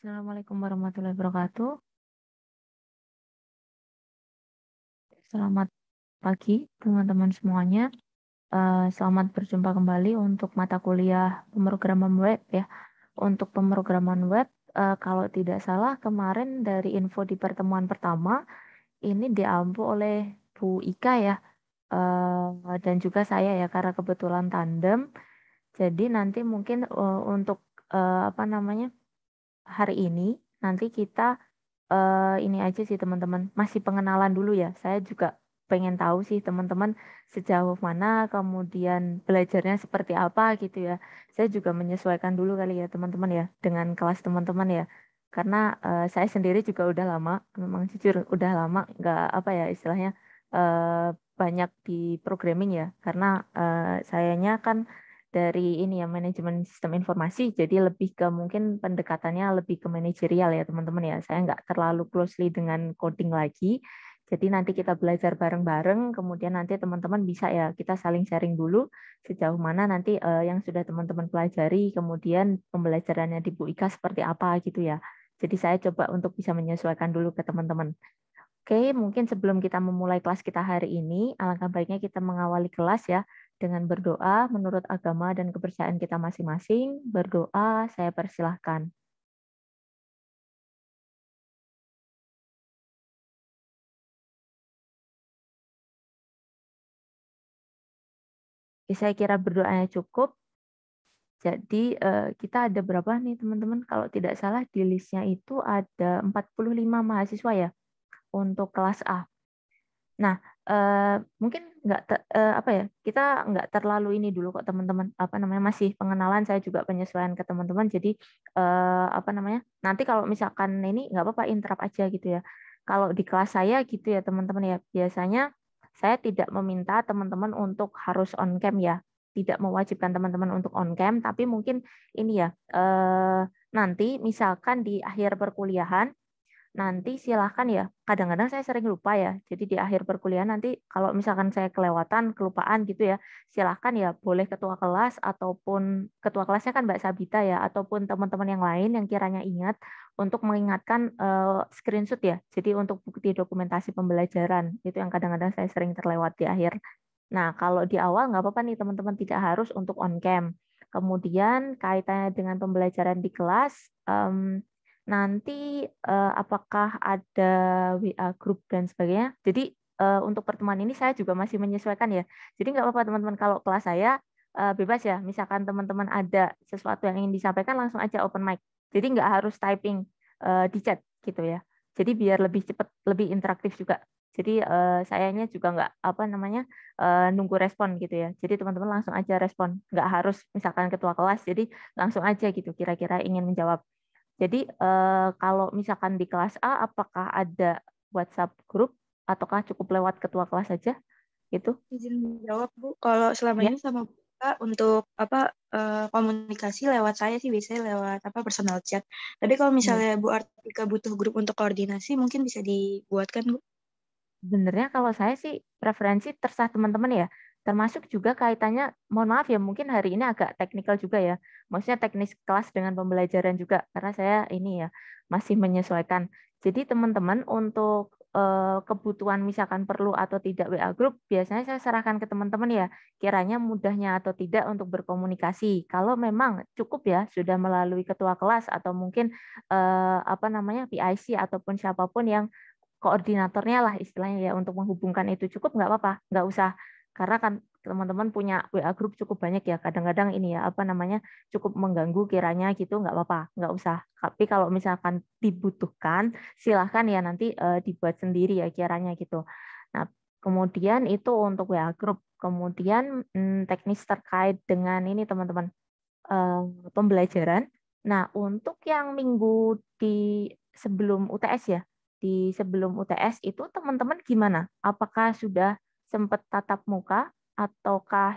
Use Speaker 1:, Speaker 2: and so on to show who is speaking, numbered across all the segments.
Speaker 1: Assalamualaikum warahmatullahi wabarakatuh. Selamat pagi teman-teman semuanya. Selamat berjumpa kembali untuk mata kuliah pemrograman web ya. Untuk pemrograman web, kalau tidak salah kemarin dari info di pertemuan pertama ini diampu oleh Bu Ika ya, dan juga saya ya karena kebetulan tandem. Jadi nanti mungkin untuk apa namanya hari ini nanti kita ini aja sih teman-teman, masih pengenalan dulu ya. Saya juga pengen tahu sih teman-teman sejauh mana, kemudian belajarnya seperti apa gitu ya. Saya juga menyesuaikan dulu kali ya teman-teman ya dengan kelas teman-teman ya. Karena saya sendiri juga udah lama, memang jujur udah lama nggak apa ya istilahnya banyak di programming ya. Karena sayanya kan dari ini ya manajemen sistem informasi, jadi lebih ke mungkin pendekatannya lebih ke manajerial ya teman-teman ya. Saya nggak terlalu closely dengan coding lagi. Jadi nanti kita belajar bareng-bareng, kemudian nanti teman-teman bisa ya kita saling sharing dulu sejauh mana nanti yang sudah teman-teman pelajari, kemudian pembelajarannya di Bu Ika seperti apa gitu ya. Jadi saya coba untuk bisa menyesuaikan dulu ke teman-teman. Oke, mungkin sebelum kita memulai kelas kita hari ini, alangkah baiknya kita mengawali kelas ya dengan berdoa menurut agama dan kepercayaan kita masing-masing. Berdoa, saya persilahkan. Oke, saya kira berdoanya cukup. Jadi kita ada berapa nih teman-teman? Kalau tidak salah di listnya itu ada 45 mahasiswa ya untuk kelas A. Nah, mungkin nggak apa ya, kita nggak terlalu ini dulu kok teman-teman, apa namanya, masih pengenalan, saya juga penyesuaian ke teman-teman. Jadi apa namanya, nanti kalau misalkan ini nggak apa-apa interrupt aja gitu ya. Kalau di kelas saya gitu ya teman-teman ya, biasanya saya tidak meminta teman-teman untuk harus on cam ya, tidak mewajibkan teman-teman untuk on cam, tapi mungkin ini ya, nanti misalkan di akhir perkuliahan nanti silahkan ya, kadang-kadang saya sering lupa ya, jadi di akhir perkuliahan nanti kalau misalkan saya kelewatan, kelupaan gitu ya, silahkan ya, boleh ketua kelas ataupun ketua kelasnya kan Mbak Sabita ya, ataupun teman-teman yang lain yang kiranya ingat untuk mengingatkan screenshot ya, jadi untuk bukti dokumentasi pembelajaran, itu yang kadang-kadang saya sering terlewat di akhir. Nah, kalau di awal nggak apa-apa nih teman-teman, tidak harus untuk on cam. Kemudian kaitannya dengan pembelajaran di kelas, nanti apakah ada WA grup dan sebagainya. Jadi untuk pertemuan ini saya juga masih menyesuaikan ya. Jadi nggak apa-apa teman-teman kalau kelas saya bebas ya. Misalkan teman-teman ada sesuatu yang ingin disampaikan langsung aja open mic. Jadi nggak harus typing di chat gitu ya. Jadi biar lebih cepat, lebih interaktif juga. Jadi sayanya juga nggak apa namanya nunggu respon gitu ya. Jadi teman-teman langsung aja respon. Nggak harus misalkan ketua kelas. Jadi langsung aja gitu kira-kira ingin menjawab. Jadi kalau misalkan di kelas A, apakah ada WhatsApp grup ataukah cukup lewat ketua kelas saja? Itu
Speaker 2: Izin jawab Bu, kalau selama
Speaker 1: ya.
Speaker 2: ini sama Bu Kak, untuk komunikasi lewat saya sih biasanya lewat personal chat. Tapi kalau
Speaker 1: Hmm.
Speaker 2: misalnya Bu Artika butuh grup untuk koordinasi mungkin bisa dibuatkan Bu.
Speaker 1: Sebenarnya kalau saya sih preferensi terserah teman-teman ya. Termasuk juga kaitannya, mohon maaf ya, mungkin hari ini agak teknikal juga ya. Maksudnya teknis kelas dengan pembelajaran juga, karena saya ini ya masih menyesuaikan. Jadi teman-teman untuk kebutuhan misalkan perlu atau tidak WA group, biasanya saya serahkan ke teman-teman ya, kiranya mudahnya atau tidak untuk berkomunikasi. Kalau memang cukup ya, sudah melalui ketua kelas atau mungkin apa namanya PIC ataupun siapapun yang koordinatornya lah istilahnya ya untuk menghubungkan itu cukup nggak apa-apa, nggak usah karena kan teman-teman punya WA grup cukup banyak ya kadang-kadang ini ya apa namanya cukup mengganggu kiranya gitu nggak apa-apa nggak usah tapi kalau misalkan dibutuhkan silahkan ya nanti dibuat sendiri ya kiranya gitu. Nah kemudian itu untuk WA grup kemudian teknis terkait dengan ini teman-teman pembelajaran. Nah, untuk yang minggu di sebelum UTS ya, di sebelum UTS itu teman-teman gimana? Apakah sudah sempat tatap muka ataukah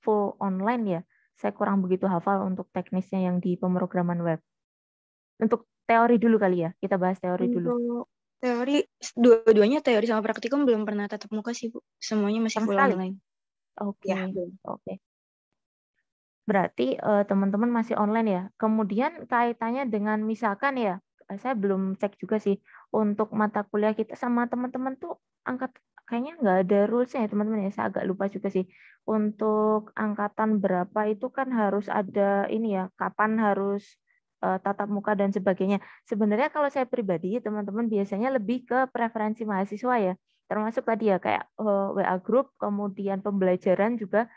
Speaker 1: full online ya? Saya kurang begitu hafal untuk teknisnya yang di pemrograman web. Untuk teori dulu kali ya, kita bahas teori dulu.
Speaker 2: Untuk teori, dua-duanya teori sama praktikum belum pernah tatap muka sih Bu. Semuanya masih
Speaker 1: Sama
Speaker 2: full
Speaker 1: sekali.
Speaker 2: online.
Speaker 1: Oke,
Speaker 2: Ya, belum.
Speaker 1: oke. Berarti teman-teman masih online ya. Kemudian kaitannya dengan misalkan ya, saya belum cek juga sih untuk mata kuliah kita sama teman-teman tuh kayaknya nggak ada rules-nya ya teman-teman ya. Saya agak lupa juga sih. Untuk angkatan berapa itu kan harus ada ini ya, kapan harus tatap muka dan sebagainya. Sebenarnya kalau saya pribadi teman-teman biasanya lebih ke preferensi mahasiswa ya. Termasuk tadi ya kayak WA group, kemudian pembelajaran juga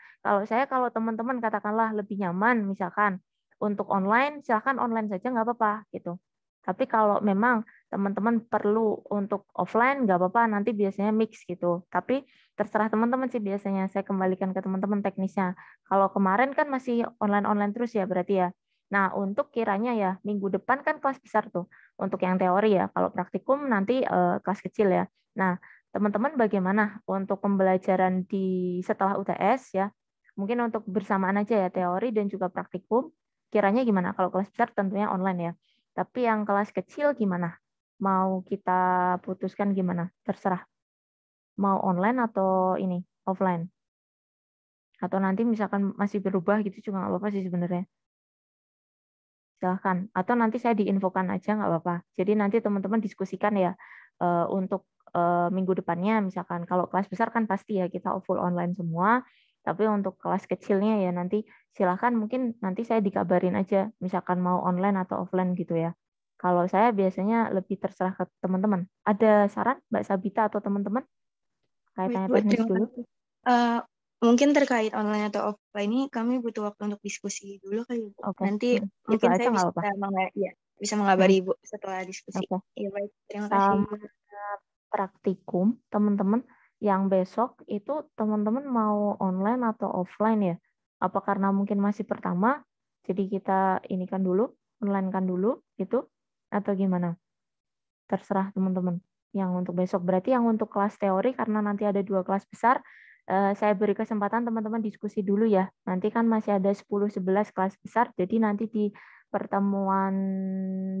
Speaker 1: kalau teman-teman katakanlah lebih nyaman misalkan untuk online, silakan online saja nggak apa-apa gitu. Tapi kalau memang teman-teman perlu untuk offline nggak apa-apa, nanti biasanya mix gitu. Tapi terserah teman-teman sih biasanya. Saya kembalikan ke teman-teman teknisnya. Kalau kemarin kan masih online-online terus ya berarti ya. Nah, untuk kiranya ya minggu depan kan kelas besar tuh untuk yang teori ya. Kalau praktikum nanti kelas kecil ya. Nah, teman-teman bagaimana untuk pembelajaran di setelah UTS ya? Mungkin untuk bersamaan aja ya teori dan juga praktikum. Kiranya gimana? Kalau kelas besar tentunya online ya. Tapi yang kelas kecil gimana? Mau kita putuskan gimana? Terserah. Mau online atau ini offline? Atau nanti misalkan masih berubah gitu juga nggak apa-apa sih sebenarnya. Silahkan. Atau nanti saya diinfokan aja nggak apa-apa. Jadi nanti teman-teman diskusikan ya untuk minggu depannya misalkan kalau kelas besar kan pasti ya kita full online semua. Tapi untuk kelas kecilnya ya nanti silahkan mungkin nanti saya dikabarin aja misalkan mau online atau offline gitu ya. Kalau saya biasanya lebih terserah ke teman-teman. Ada saran Mbak Sabita atau teman-teman?
Speaker 2: Baik,
Speaker 1: Kaitannya
Speaker 2: Bu,
Speaker 1: teknis
Speaker 2: terima
Speaker 1: dulu.
Speaker 2: kasih. Mungkin terkait online atau offline ini kami butuh waktu untuk diskusi dulu kali ya, Bu.
Speaker 1: Oke.
Speaker 2: Nanti
Speaker 1: Itu
Speaker 2: mungkin
Speaker 1: aja
Speaker 2: saya
Speaker 1: nggak
Speaker 2: bisa
Speaker 1: apa-apa.
Speaker 2: bisa mengabari Ibu setelah diskusi.
Speaker 1: Oke.
Speaker 2: Iya, baik. Terima kasih.
Speaker 1: Sama praktikum, teman-teman, yang besok itu teman-teman mau online atau offline ya? Apa karena mungkin masih pertama, jadi kita ini kan dulu, online kan dulu, gitu, atau gimana? Terserah teman-teman. Yang untuk besok berarti yang untuk kelas teori karena nanti ada 2 kelas besar, saya beri kesempatan teman-teman diskusi dulu ya. Nanti kan masih ada 10-11 kelas besar, jadi nanti di pertemuan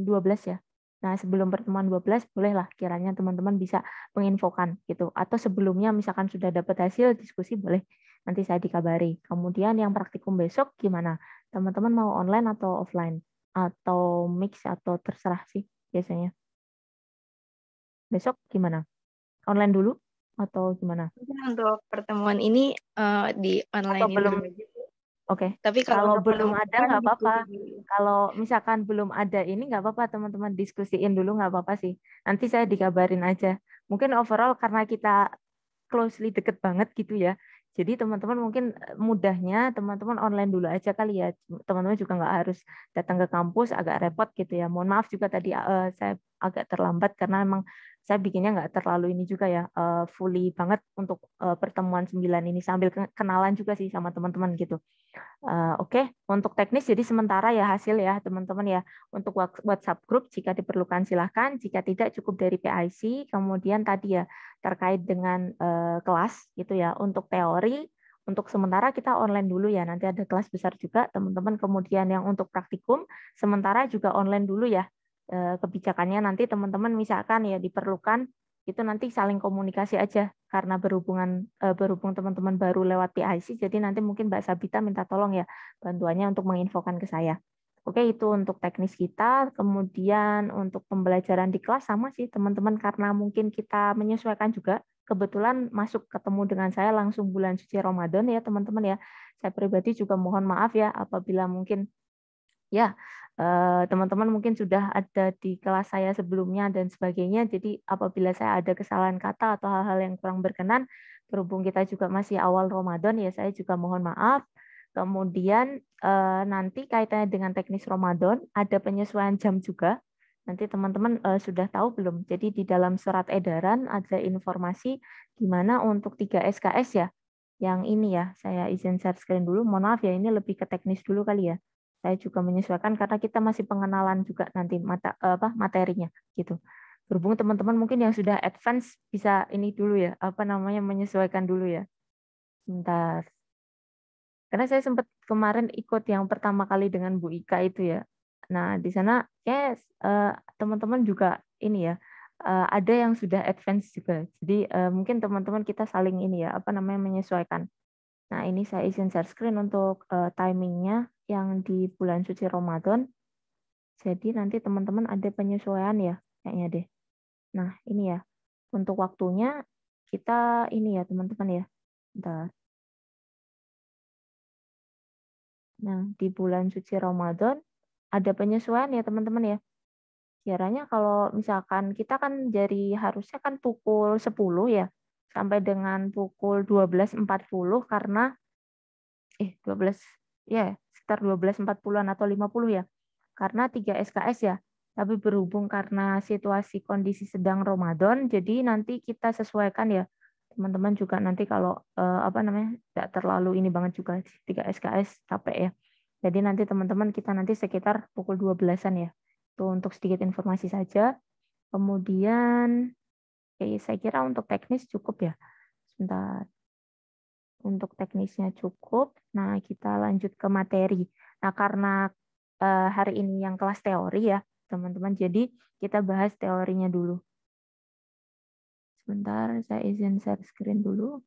Speaker 1: 12 ya. Nah, sebelum pertemuan 12 bolehlah kiranya teman-teman bisa menginfokan gitu. Atau sebelumnya misalkan sudah dapat hasil diskusi boleh nanti saya dikabari. Kemudian yang praktikum besok gimana? Teman-teman mau online atau offline? Atau mix atau terserah sih biasanya. Besok gimana? Online dulu atau gimana?
Speaker 2: Mungkin untuk pertemuan ini di
Speaker 1: Atau
Speaker 2: online
Speaker 1: belum?
Speaker 2: dulu aja, Bu.
Speaker 1: Oke.
Speaker 2: Tapi kalau
Speaker 1: Kalau
Speaker 2: untuk
Speaker 1: belum
Speaker 2: pertemuan
Speaker 1: ada
Speaker 2: kan
Speaker 1: nggak apa-apa.
Speaker 2: diskusi dulu.
Speaker 1: Kalau misalkan belum ada ini nggak apa-apa teman-teman diskusiin dulu nggak apa-apa sih. Nanti saya dikabarin aja. Mungkin overall karena kita closely deket banget gitu ya. Jadi teman-teman mungkin mudahnya teman-teman online dulu aja kali ya. Teman-teman juga nggak harus datang ke kampus agak repot gitu ya. Mohon maaf juga tadi saya agak terlambat karena memang saya bikinnya nggak terlalu ini juga ya fully banget untuk pertemuan 9 ini sambil kenalan juga sih sama teman-teman gitu. Oke, untuk teknis jadi sementara ya hasil ya teman-teman ya. Untuk WhatsApp group jika diperlukan silahkan, jika tidak cukup dari PIC. Kemudian tadi ya terkait dengan kelas gitu ya. Untuk teori, untuk sementara kita online dulu ya. Nanti ada kelas besar juga teman-teman. Kemudian yang untuk praktikum, sementara juga online dulu ya. Kebijakannya nanti teman-teman misalkan ya diperlukan itu nanti saling komunikasi aja karena berhubung teman-teman baru lewat PIC jadi nanti mungkin Mbak Sabita minta tolong ya bantuannya untuk menginfokan ke saya. Oke, itu untuk teknis kita. Kemudian untuk pembelajaran di kelas sama sih teman-teman karena mungkin kita menyesuaikan juga. Kebetulan masuk ketemu dengan saya langsung bulan suci Ramadan ya teman-teman ya. Saya pribadi juga mohon maaf ya apabila mungkin ya, teman-teman mungkin sudah ada di kelas saya sebelumnya dan sebagainya. Jadi apabila saya ada kesalahan kata atau hal-hal yang kurang berkenan, berhubung kita juga masih awal Ramadan ya saya juga mohon maaf. Kemudian nanti kaitannya dengan teknis Ramadan ada penyesuaian jam juga. Nanti teman-teman sudah tahu belum? Jadi di dalam surat edaran ada informasi gimana untuk 3 SKS ya. Yang ini ya, saya izin share screen dulu. Mohon maaf ya, ini lebih ke teknis dulu kali ya. Saya juga menyesuaikan karena kita masih pengenalan juga nanti materinya gitu. Berhubung teman-teman mungkin yang sudah advance bisa ini dulu ya, apa namanya menyesuaikan dulu ya. Sebentar. Karena saya sempat kemarin ikut yang pertama kali dengan Bu Ika itu ya. Nah, di sana teman-teman juga ini ya, ada yang sudah advance juga. Jadi mungkin teman-teman kita saling ini ya, apa namanya menyesuaikan. Nah, ini saya izin share screen untuk timingnya. yang di bulan suci Ramadan. Jadi nanti teman-teman ada penyesuaian ya, kayaknya deh. Nah, ini ya. Untuk waktunya kita ini ya, teman-teman ya. Bentar. Nah, di bulan suci Ramadan ada penyesuaian ya, teman-teman ya. Kiranya kalau misalkan kita kan dari harusnya kan pukul 10 ya, sampai dengan pukul 12.40 karena 12 ya sekitar 12.40-an atau 50 ya. Karena 3 SKS ya. Tapi berhubung karena situasi kondisi sedang Ramadan, jadi nanti kita sesuaikan ya. Teman-teman juga nanti kalau apa namanya? Tidak terlalu ini banget juga 3 SKS capek ya. Jadi nanti teman-teman kita nanti sekitar pukul 12-an ya. Itu untuk sedikit informasi saja. Kemudian saya kira untuk teknis cukup ya. Sebentar. Untuk teknisnya cukup. Nah, kita lanjut ke materi. Nah, karena hari ini yang kelas teori ya, teman-teman. Jadi kita bahas teorinya dulu. Sebentar, saya izin share screen dulu.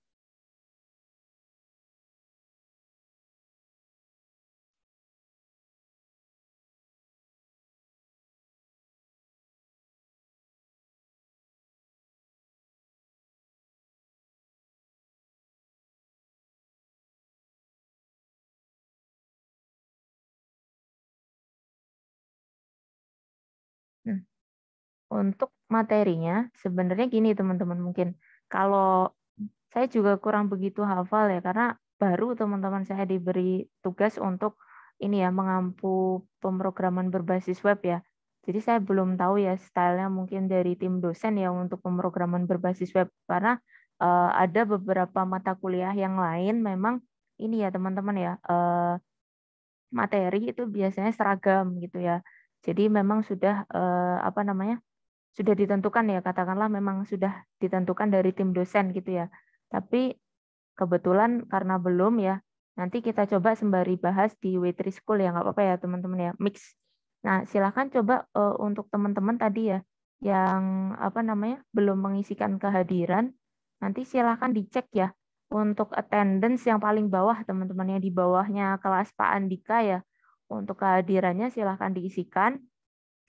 Speaker 1: Hmm. Untuk materinya, sebenarnya gini teman-teman, mungkin kalau saya juga kurang begitu hafal ya, karena baru teman-teman saya diberi tugas untuk ini ya, mengampu pemrograman berbasis web ya. Jadi saya belum tahu ya stylenya mungkin dari tim dosen ya untuk pemrograman berbasis web, karena ada beberapa mata kuliah yang lain memang ini ya teman-teman ya, materi itu biasanya seragam gitu ya. Jadi memang sudah apa namanya, sudah ditentukan ya, katakanlah memang sudah ditentukan dari tim dosen gitu ya. Tapi kebetulan karena belum ya, nanti kita coba sembari bahas di W3 School ya, nggak apa-apa ya teman-teman ya, mix. Nah, silakan coba untuk teman-teman tadi ya, yang apa namanya belum mengisikan kehadiran, nanti silakan dicek ya untuk attendance yang paling bawah teman-teman yang di bawahnya kelas Pak Andika ya, untuk kehadirannya silakan diisikan.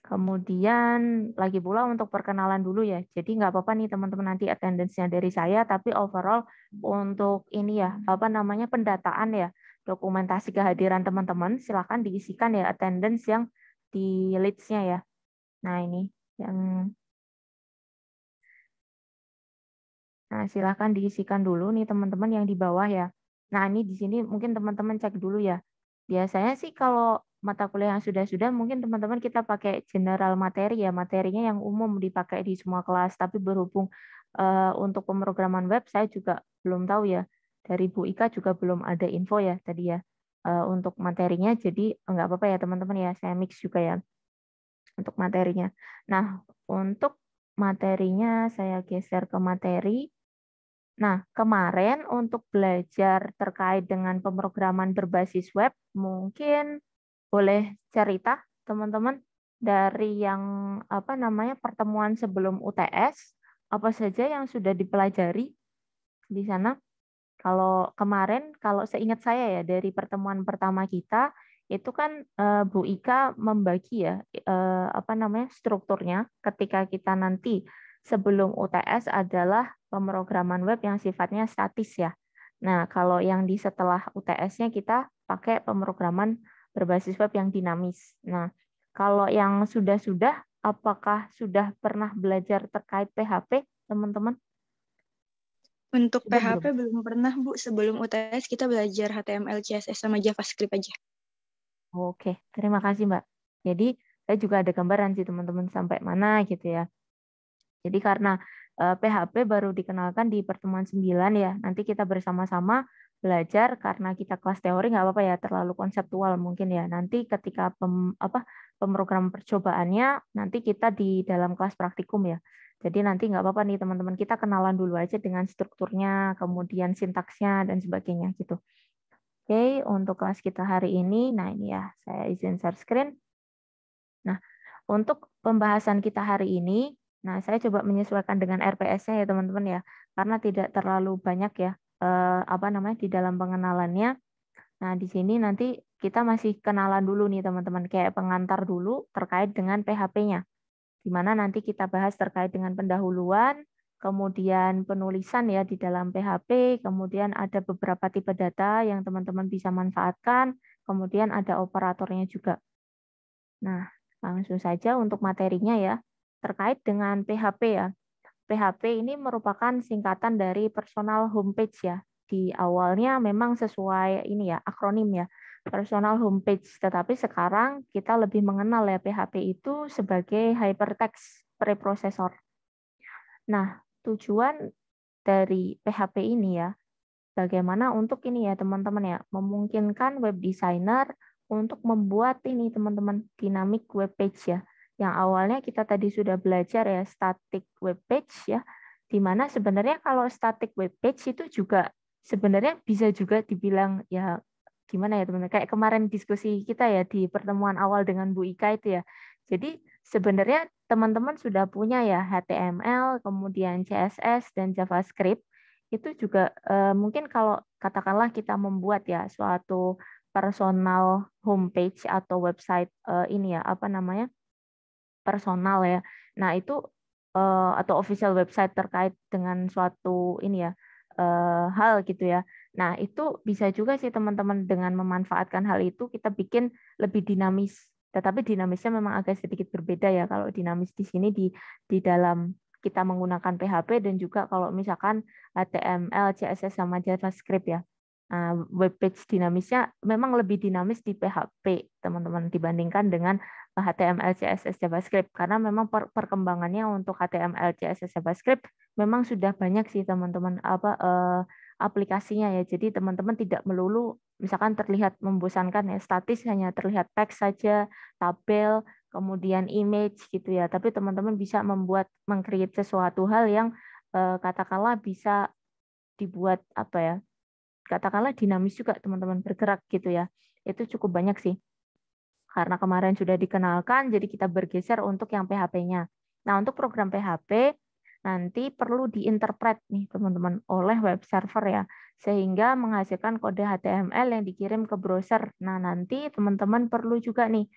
Speaker 1: Kemudian lagi pula untuk perkenalan dulu ya. Jadi nggak apa-apa nih teman-teman nanti attendance-nya dari saya, tapi overall untuk ini ya, apa namanya pendataan ya, dokumentasi kehadiran teman-teman, silakan diisikan ya attendance yang di leads-nya ya. Nah ini yang, nah silakan diisikan dulu nih teman-teman yang di bawah ya. Nah ini di sini mungkin teman-teman cek dulu ya. Biasanya sih kalau mata kuliah yang sudah-sudah mungkin teman-teman kita pakai general materi ya, materinya yang umum dipakai di semua kelas. Tapi berhubung untuk pemrograman web saya juga belum tahu ya. Dari Bu Ika juga belum ada info ya tadi ya untuk materinya. Jadi enggak apa-apa ya teman-teman ya, saya mix juga ya untuk materinya. Nah, untuk materinya saya geser ke materi. Nah, kemarin untuk belajar terkait dengan pemrograman berbasis web, mungkin boleh cerita teman-teman dari yang apa namanya pertemuan sebelum UTS, apa saja yang sudah dipelajari di sana? Kalau kemarin, kalau seingat saya ya dari pertemuan pertama kita itu kan Bu Ika membagi ya apa namanya strukturnya ketika kita nanti sebelum UTS adalah pemrograman web yang sifatnya statis ya. Nah, kalau yang di setelah UTS-nya kita pakai pemrograman berbasis web yang dinamis. Nah, kalau yang sudah-sudah, apakah sudah pernah belajar terkait PHP, teman-teman?
Speaker 2: Untuk
Speaker 1: Sudah
Speaker 2: PHP
Speaker 1: belum?
Speaker 2: belum pernah, Bu. Sebelum UTS kita belajar HTML, CSS, sama JavaScript aja.
Speaker 1: Oke, terima kasih Mbak. Jadi saya juga ada gambaran sih teman-teman sampai mana gitu ya. Jadi karena PHP baru dikenalkan di pertemuan 9 ya, nanti kita bersama-sama belajar karena kita kelas teori nggak apa-apa ya, terlalu konseptual mungkin ya. Nanti ketika pemrogram percobaannya, nanti kita di dalam kelas praktikum ya. Jadi nanti nggak apa-apa nih teman-teman, kita kenalan dulu aja dengan strukturnya, kemudian sintaksnya, dan sebagainya gitu. Oke, untuk kelas kita hari ini, nah ini ya, saya izin share screen. Nah, untuk pembahasan kita hari ini, nah saya coba menyesuaikan dengan RPS-nya ya teman-teman ya, karena tidak terlalu banyak ya apa namanya di dalam pengenalannya. Nah, di sini nanti kita masih kenalan dulu nih teman-teman, kayak pengantar dulu terkait dengan PHP-nya. Di mana nanti kita bahas terkait dengan pendahuluan, kemudian penulisan ya di dalam PHP, kemudian ada beberapa tipe data yang teman-teman bisa manfaatkan, kemudian ada operatornya juga. Nah, langsung saja untuk materinya ya, terkait dengan PHP ya. PHP ini merupakan singkatan dari personal homepage ya. Di awalnya memang sesuai ini ya, akronim ya, personal homepage. Tetapi sekarang kita lebih mengenal ya PHP itu sebagai hypertext preprocessor. Nah, tujuan dari PHP ini ya, bagaimana untuk ini ya teman-teman ya, memungkinkan web designer untuk membuat ini teman-teman dynamic web page ya. Yang awalnya kita tadi sudah belajar ya static web page ya, di mana sebenarnya kalau static web page itu juga sebenarnya bisa juga dibilang ya gimana ya teman-teman, kayak kemarin diskusi kita ya di pertemuan awal dengan Bu Ika itu ya. Jadi sebenarnya teman-teman sudah punya ya HTML, kemudian CSS dan JavaScript. Itu juga mungkin kalau katakanlah kita membuat ya suatu personal homepage atau website ini ya apa namanya personal ya. Nah itu atau official website terkait dengan suatu ini ya hal gitu ya. Nah itu bisa juga sih teman-teman dengan memanfaatkan hal itu kita bikin lebih dinamis. Tetapi dinamisnya memang agak sedikit berbeda ya kalau dinamis di sini di dalam kita menggunakan PHP dan juga kalau misalkan HTML, CSS sama JavaScript ya. Nah, web page dinamisnya memang lebih dinamis di PHP teman-teman dibandingkan dengan HTML, CSS, JavaScript karena memang perkembangannya untuk HTML, CSS, JavaScript memang sudah banyak sih teman-teman aplikasinya ya. Jadi teman-teman tidak melulu misalkan terlihat membosankan ya statis hanya terlihat teks saja, tabel, kemudian image gitu ya. Tapi teman-teman bisa mengcreate sesuatu hal yang katakanlah bisa dibuat apa ya? Katakanlah dinamis juga teman-teman bergerak gitu ya. Itu cukup banyak sih. Karena kemarin sudah dikenalkan, jadi kita bergeser untuk yang PHP-nya. Nah, untuk program PHP nanti perlu diinterpret nih teman-teman oleh web server ya, sehingga menghasilkan kode HTML yang dikirim ke browser. Nah, nanti teman-teman perlu juga nih,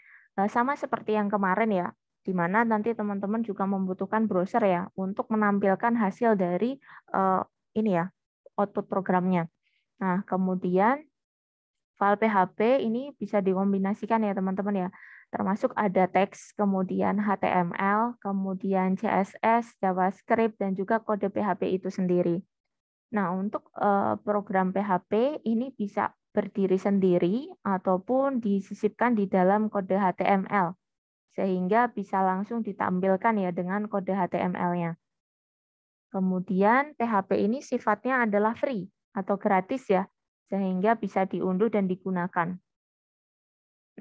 Speaker 1: sama seperti yang kemarin ya, di mana nanti teman-teman juga membutuhkan browser ya untuk menampilkan hasil dari ini ya, output programnya. Nah, kemudian file PHP ini bisa dikombinasikan ya teman-teman ya. Termasuk ada teks, kemudian HTML, kemudian CSS, JavaScript, dan juga kode PHP itu sendiri. Nah, untuk program PHP ini bisa berdiri sendiri ataupun disisipkan di dalam kode HTML. Sehingga bisa langsung ditampilkan ya dengan kode HTML-nya. Kemudian PHP ini sifatnya adalah free atau gratis ya, sehingga bisa diunduh dan digunakan.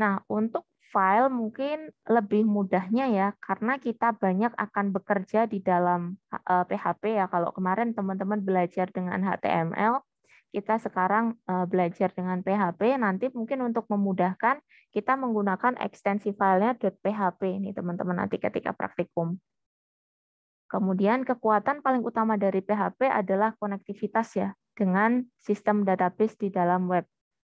Speaker 1: Nah, untuk file mungkin lebih mudahnya ya, karena kita banyak akan bekerja di dalam PHP ya. Kalau kemarin teman-teman belajar dengan HTML, kita sekarang belajar dengan PHP, nanti mungkin untuk memudahkan, kita menggunakan ekstensi filenya .php ini teman-teman nanti ketika praktikum. Kemudian kekuatan paling utama dari PHP adalah konektivitas ya, dengan sistem database di dalam web.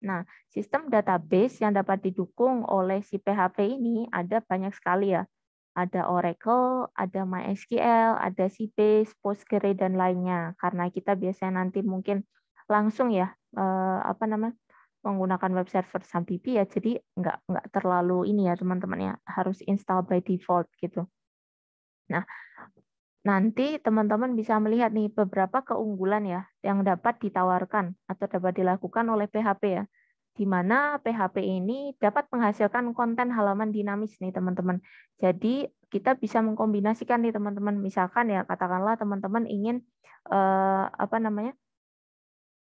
Speaker 1: Nah, sistem database yang dapat didukung oleh si PHP ini ada banyak sekali ya. Ada Oracle, ada MySQL, ada Sybase, Postgre dan lainnya. Karena kita biasanya nanti mungkin langsung ya menggunakan web server SAMPP ya, jadi nggak terlalu ini ya teman-teman ya, harus install by default gitu. Nah, nanti teman-teman bisa melihat nih beberapa keunggulan ya yang dapat ditawarkan atau dapat dilakukan oleh PHP ya. Di mana PHP ini dapat menghasilkan konten halaman dinamis nih teman-teman. Jadi kita bisa mengkombinasikan nih teman-teman. Misalkan ya katakanlah teman-teman ingin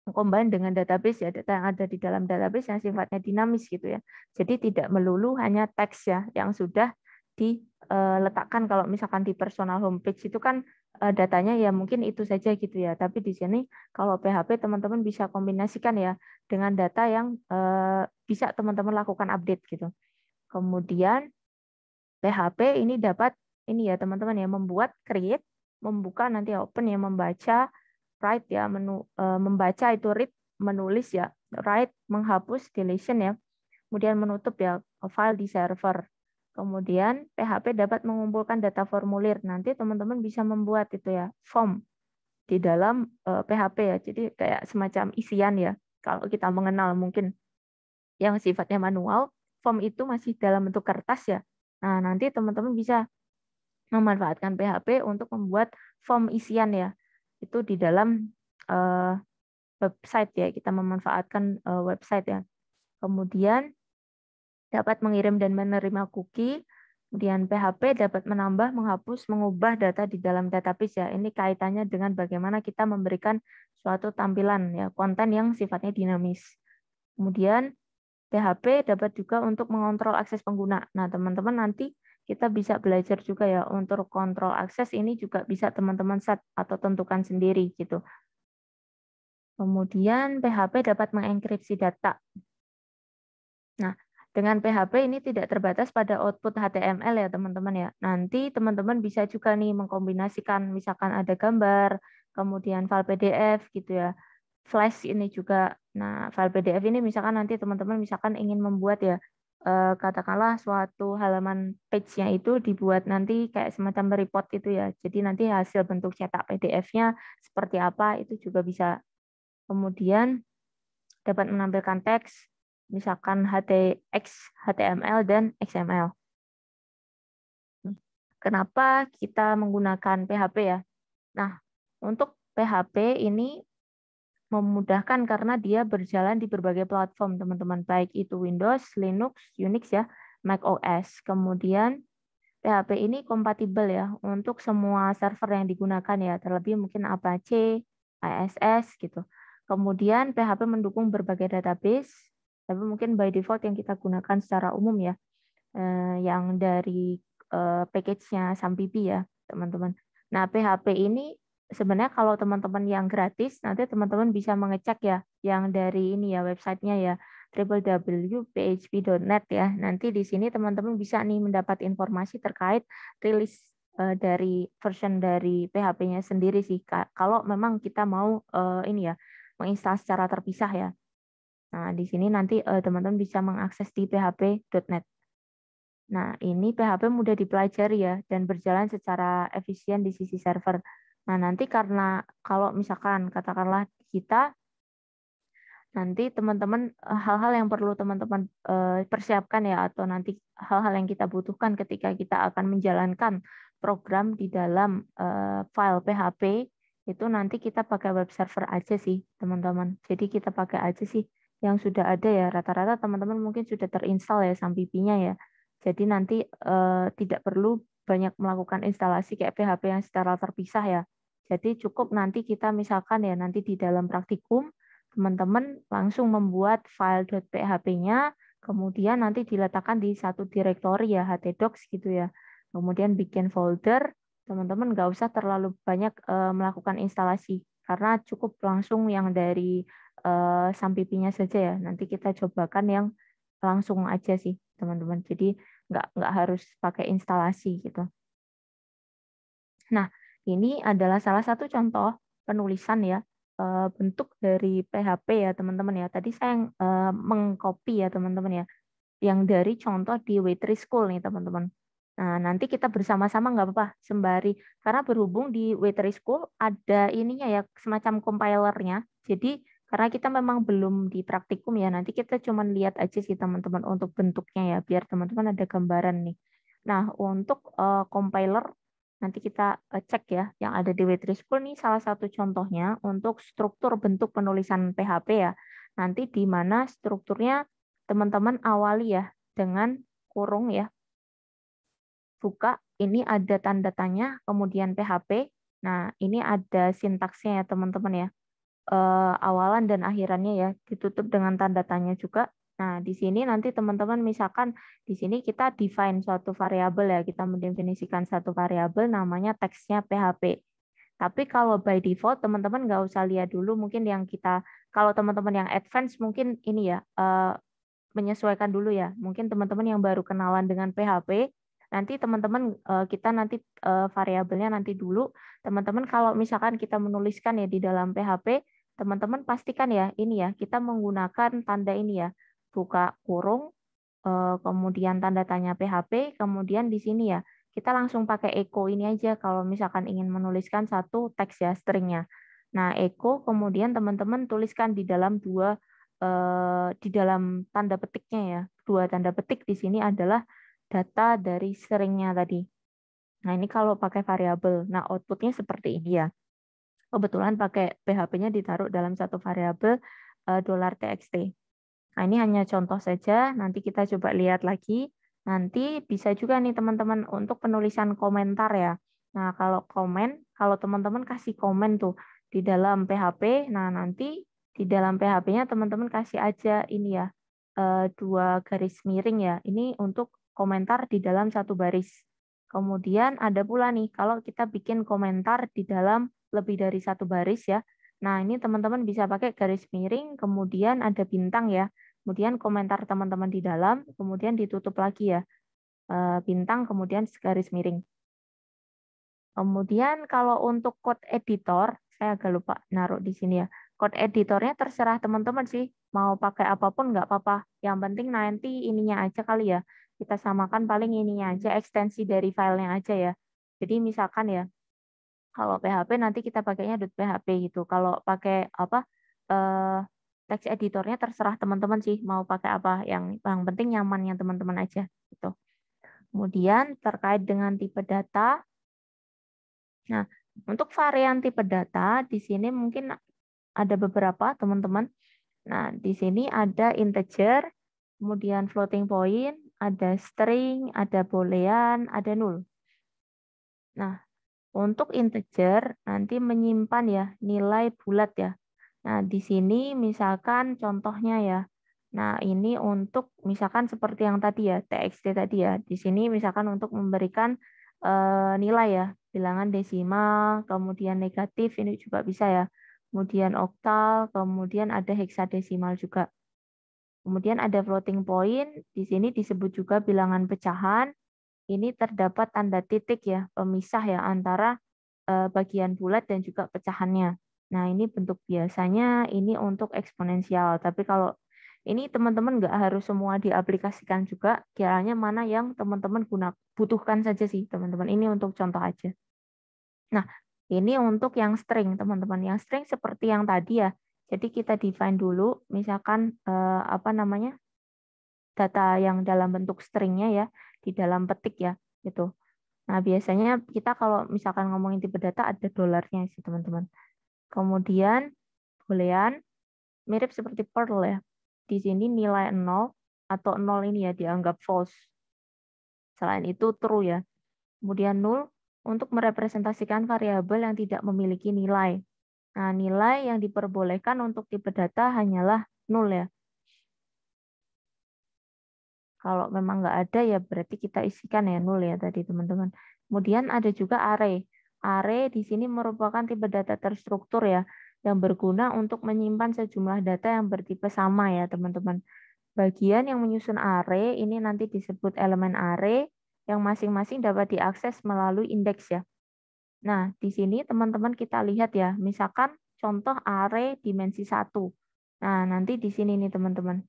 Speaker 1: combine dengan database ya, data yang ada di dalam database yang sifatnya dinamis gitu ya. Jadi tidak melulu hanya teks ya yang sudah diletakkan. Kalau misalkan di personal homepage itu kan datanya ya mungkin itu saja gitu ya. Tapi di sini kalau PHP teman-teman bisa kombinasikan ya dengan data yang bisa teman-teman lakukan update gitu. Kemudian PHP ini dapat ini ya teman-teman ya membuat membuka nanti open ya membaca write ya membaca itu read menulis ya, write, menghapus, deletion ya, kemudian menutup ya file di server. Kemudian PHP dapat mengumpulkan data formulir. Nanti teman-teman bisa membuat itu ya, form di dalam PHP ya. Jadi kayak semacam isian ya. Kalau kita mengenal mungkin yang sifatnya manual, form itu masih dalam bentuk kertas ya. Nah, nanti teman-teman bisa memanfaatkan PHP untuk membuat form isian ya. Itu di dalam website ya. Kita memanfaatkan website ya. Kemudian dapat mengirim dan menerima cookie. Kemudian PHP dapat menambah, menghapus, mengubah data di dalam database ya. Ini kaitannya dengan bagaimana kita memberikan suatu tampilan ya, konten yang sifatnya dinamis. Kemudian PHP dapat juga untuk mengontrol akses pengguna. Nah, teman-teman nanti kita bisa belajar juga ya untuk kontrol akses ini juga bisa teman-teman set atau tentukan sendiri gitu. Kemudian PHP dapat mengenkripsi data. Nah, dengan PHP ini tidak terbatas pada output HTML ya teman-teman ya. Nanti teman-teman bisa juga nih mengkombinasikan misalkan ada gambar, kemudian file PDF gitu ya. Flash ini juga. Nah, file PDF ini misalkan nanti teman-teman misalkan ingin membuat ya katakanlah suatu halaman page-nya itu dibuat nanti kayak semacam report itu ya. Jadi nanti hasil bentuk cetak PDF-nya seperti apa itu juga bisa. Kemudian dapat menampilkan teks, misalkan HTX, HTML, dan XML. Kenapa kita menggunakan PHP ya? Nah, untuk PHP ini memudahkan karena dia berjalan di berbagai platform, teman-teman. Baik itu Windows, Linux, Unix ya, Mac OS. Kemudian PHP ini kompatibel ya untuk semua server yang digunakan ya, terlebih mungkin Apache, ISS gitu. Kemudian PHP mendukung berbagai database, tapi mungkin by default yang kita gunakan secara umum ya, yang dari package-nya Sampipi ya, teman-teman. Nah, PHP ini sebenarnya kalau teman-teman yang gratis, nanti teman-teman bisa mengecek ya, yang dari ini ya websitenya ya, www.php.net ya. Nanti di sini teman-teman bisa nih mendapat informasi terkait rilis dari version dari PHP-nya sendiri sih. Kalau memang kita mau ini ya, menginstal secara terpisah ya. Nah, di sini nanti teman-teman bisa mengakses di php.net. Nah, ini PHP mudah dipelajari ya dan berjalan secara efisien di sisi server. Nah, nanti karena kalau misalkan katakanlah kita nanti teman-teman hal-hal yang perlu teman-teman persiapkan ya atau nanti hal-hal yang kita butuhkan ketika kita akan menjalankan program di dalam file PHP itu nanti kita pakai web server aja sih teman-teman. Jadi kita pakai aja sih yang sudah ada ya. Rata-rata teman-teman mungkin sudah terinstall ya Sampipi-nya ya. Jadi nanti tidak perlu banyak melakukan instalasi kayak PHP yang secara terpisah ya. Jadi cukup nanti kita misalkan ya nanti di dalam praktikum teman-teman langsung membuat file .php-nya, kemudian nanti diletakkan di satu direktori ya, htdocs gitu ya. Kemudian bikin folder, teman-teman nggak usah terlalu banyak melakukan instalasi, karena cukup langsung yang dari Sampipi-nya saja ya. Nanti kita cobakan yang langsung aja sih, teman-teman. Jadi nggak harus pakai instalasi gitu. Nah, ini adalah salah satu contoh penulisan ya bentuk dari PHP ya teman-teman ya. Tadi saya mengcopy ya teman-teman ya, yang dari contoh di Waitress School nih teman-teman. Nah, nanti kita bersama-sama nggak apa-apa sembari karena berhubung di Waitress School ada ininya ya semacam compilernya. Jadi karena kita memang belum di praktikum ya, nanti kita cuma lihat aja sih teman-teman untuk bentuknya ya, biar teman-teman ada gambaran nih. Nah, untuk compiler nanti kita cek ya, yang ada di Waitress School nih salah satu contohnya untuk struktur bentuk penulisan PHP ya. Nanti di mana strukturnya teman-teman awali ya dengan kurung ya, buka, ini ada tanda tanya, kemudian PHP. Nah, ini ada sintaksnya ya teman-teman ya. Awalan dan akhirannya ya, ditutup dengan tanda tanya juga. Nah, di sini nanti teman-teman misalkan di sini kita define suatu variabel ya, kita mendefinisikan satu variabel namanya teksnya PHP. Tapi kalau by default teman-teman nggak usah lihat dulu mungkin yang kita, kalau teman-teman yang advance mungkin ini ya, menyesuaikan dulu ya. Mungkin teman-teman yang baru kenalan dengan PHP, nanti teman-teman kita nanti variabelnya nanti dulu. Teman-teman kalau misalkan kita menuliskan ya di dalam PHP, teman-teman pastikan ya, ini ya, kita menggunakan tanda ini ya, buka kurung, kemudian tanda tanya PHP, kemudian di sini ya, kita langsung pakai echo ini aja kalau misalkan ingin menuliskan satu teks ya, stringnya. Nah, echo, kemudian teman-teman tuliskan di dalam di dalam tanda petiknya ya, dua tanda petik di sini adalah data dari stringnya tadi. Nah, ini kalau pakai variabel. Nah, outputnya seperti ini ya. Kebetulan pakai PHP-nya ditaruh dalam satu variabel $txt. Nah, ini hanya contoh saja. Nanti kita coba lihat lagi. Nanti bisa juga nih teman-teman untuk penulisan komentar ya. Nah, kalau teman-teman kasih komen tuh di dalam PHP, nah nanti di dalam PHP-nya teman-teman kasih aja ini ya, dua garis miring ya. Ini untuk komentar di dalam satu baris. Kemudian ada pula nih, kalau kita bikin komentar di dalam lebih dari satu baris ya. Nah, ini teman-teman bisa pakai garis miring, kemudian ada bintang ya. Kemudian komentar teman-teman di dalam, kemudian ditutup lagi ya. Bintang, kemudian garis miring. Kemudian kalau untuk code editor, saya agak lupa naruh di sini ya. Code editornya terserah teman-teman sih. Mau pakai apapun nggak apa-apa. Yang penting nanti ininya aja kali ya. Kita samakan paling ininya aja, ekstensi dari filenya aja ya. Jadi misalkan ya, kalau PHP nanti kita pakainya .php gitu. Kalau pakai apa eh, teks editornya terserah teman-teman sih mau pakai apa. Yang penting nyamannya teman-teman aja gitu. Kemudian terkait dengan tipe data. Nah, untuk varian tipe data di sini mungkin ada beberapa teman-teman. Nah, di sini ada integer, kemudian floating point, ada string, ada boolean, ada null. Nah, untuk integer nanti menyimpan ya nilai bulat ya. Nah, di sini misalkan contohnya ya. Nah, ini untuk misalkan seperti yang tadi ya, txt tadi ya. Di sini misalkan untuk memberikan nilai ya, bilangan desimal, kemudian negatif ini juga bisa ya. Kemudian oktal, kemudian ada heksadesimal juga. Kemudian ada floating point, di sini disebut juga bilangan pecahan. Ini terdapat tanda titik ya, pemisah ya antara bagian bulat dan juga pecahannya. Nah, ini bentuk biasanya ini untuk eksponensial. Tapi kalau ini teman-teman nggak harus semua diaplikasikan juga, kiranya mana yang teman-teman butuhkan saja sih, teman-teman. Ini untuk contoh aja. Nah, ini untuk yang string, teman-teman. Yang string seperti yang tadi ya. Jadi kita define dulu, misalkan apa namanya, data yang dalam bentuk stringnya ya, di dalam petik ya, gitu. Nah, biasanya kita kalau misalkan ngomongin tipe data ada dolarnya sih, teman-teman. Kemudian boolean mirip seperti Perl ya. Di sini nilai 0 atau 0 ini ya dianggap false. Selain itu true ya. Kemudian null untuk merepresentasikan variabel yang tidak memiliki nilai. Nah, nilai yang diperbolehkan untuk tipe data hanyalah null ya. Kalau memang nggak ada ya berarti kita isikan ya null ya tadi teman-teman. Kemudian ada juga array. Array di sini merupakan tipe data terstruktur ya yang berguna untuk menyimpan sejumlah data yang bertipe sama ya teman-teman. Bagian yang menyusun array ini nanti disebut elemen array yang masing-masing dapat diakses melalui indeks ya. Nah, di sini teman-teman kita lihat ya, misalkan contoh array dimensi 1. Nah, nanti di sini nih teman-teman.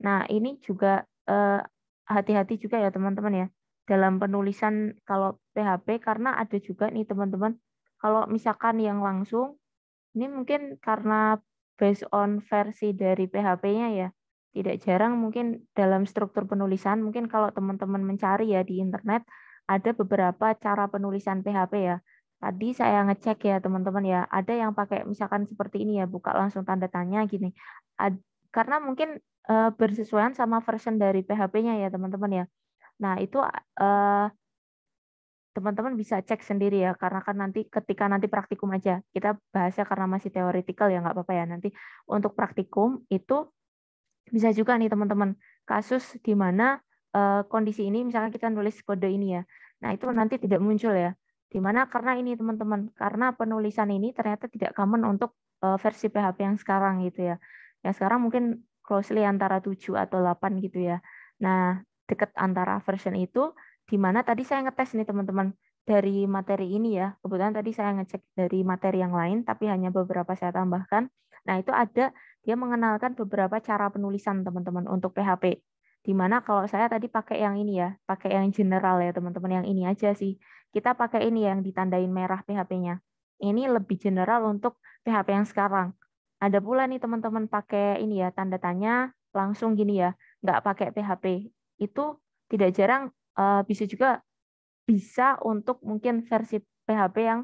Speaker 1: Nah, ini juga hati-hati juga ya teman-teman ya dalam penulisan kalau PHP karena ada juga nih teman-teman kalau misalkan yang langsung ini mungkin karena based on versi dari PHP-nya ya tidak jarang mungkin dalam struktur penulisan mungkin kalau teman-teman mencari ya di internet ada beberapa cara penulisan PHP ya. Tadi saya ngecek ya teman-teman ya, ada yang pakai misalkan seperti ini ya, buka langsung tanda tanya gini. Karena mungkin bersesuaian sama version dari PHP-nya ya teman-teman ya. Nah itu teman-teman bisa cek sendiri ya karena kan nanti ketika nanti praktikum aja kita bahasnya karena masih teoretikal ya nggak apa-apa ya nanti untuk praktikum itu bisa juga nih teman-teman kasus di mana kondisi ini misalkan kita nulis kode ini ya nah itu nanti tidak muncul ya di mana karena ini teman-teman karena penulisan ini ternyata tidak common untuk versi PHP yang sekarang gitu ya yang sekarang mungkin closely antara 7 atau 8 gitu ya nah dekat antara version itu di mana tadi saya ngetes nih teman-teman dari materi ini ya. Kebetulan tadi saya ngecek dari materi yang lain, tapi hanya beberapa saya tambahkan. Nah, itu ada dia mengenalkan beberapa cara penulisan teman-teman untuk PHP. Dimana kalau saya tadi pakai yang ini ya, pakai yang general ya teman-teman, yang ini aja sih. Kita pakai ini yang ditandain merah PHP-nya. Ini lebih general untuk PHP yang sekarang. Ada pula nih teman-teman pakai ini ya, tanda tanya langsung gini ya, nggak pakai PHP. Itu tidak jarang bisa juga bisa untuk mungkin versi PHP yang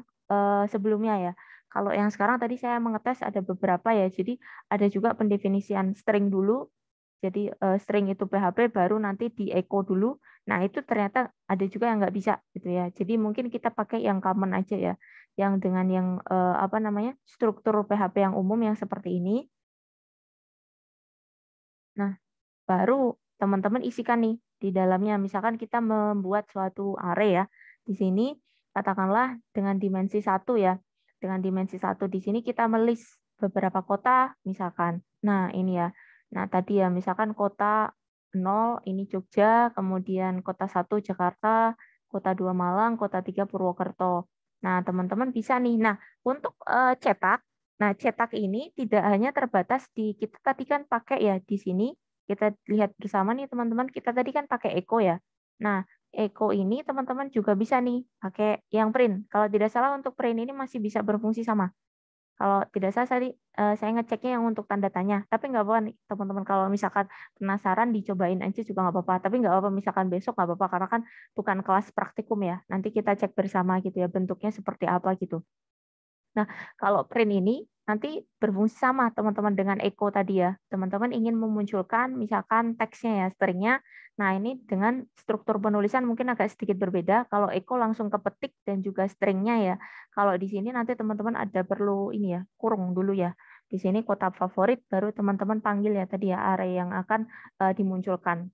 Speaker 1: sebelumnya ya. Kalau yang sekarang tadi saya mengetes ada beberapa ya. Jadi ada juga pendefinisian string dulu. Jadi string itu PHP baru nanti di echo dulu. Nah itu ternyata ada juga yang nggak bisa gitu ya. Jadi mungkin kita pakai yang common aja ya. Yang dengan yang apa namanya struktur PHP yang umum yang seperti ini. Nah baru teman-teman isikan nih di dalamnya. Misalkan kita membuat suatu array ya. Di sini katakanlah dengan dimensi 1 ya. Dengan dimensi 1 di sini kita melis beberapa kota misalkan. Nah, ini ya. Nah, tadi ya misalkan kota 0 ini Jogja, kemudian kota 1 Jakarta, kota 2 Malang, kota 3 Purwokerto. Nah, teman-teman bisa nih. Nah, untuk cetak, nah cetak ini tidak hanya terbatas di kita tadi kan pakai ya di sini kita lihat bersama nih teman-teman, kita tadi kan pakai Echo ya. Nah, Echo ini teman-teman juga bisa nih pakai yang print. Kalau tidak salah untuk print ini masih bisa berfungsi sama. Kalau tidak salah tadi saya ngeceknya yang untuk tanda tanya. Tapi nggak apa-apa nih teman-teman kalau misalkan penasaran dicobain aja juga nggak apa-apa. Tapi nggak apa-apa misalkan besok nggak apa-apa karena kan bukan kelas praktikum ya. Nanti kita cek bersama gitu ya bentuknya seperti apa gitu. Nah, kalau print ini nanti berfungsi sama teman-teman dengan echo tadi ya. Teman-teman ingin memunculkan misalkan teksnya ya, stringnya. Nah, ini dengan struktur penulisan mungkin agak sedikit berbeda. Kalau echo langsung kepetik dan juga stringnya ya. Kalau di sini nanti teman-teman ada perlu ini ya, kurung dulu ya. Di sini kota favorit baru teman-teman panggil ya tadi ya array yang akan dimunculkan.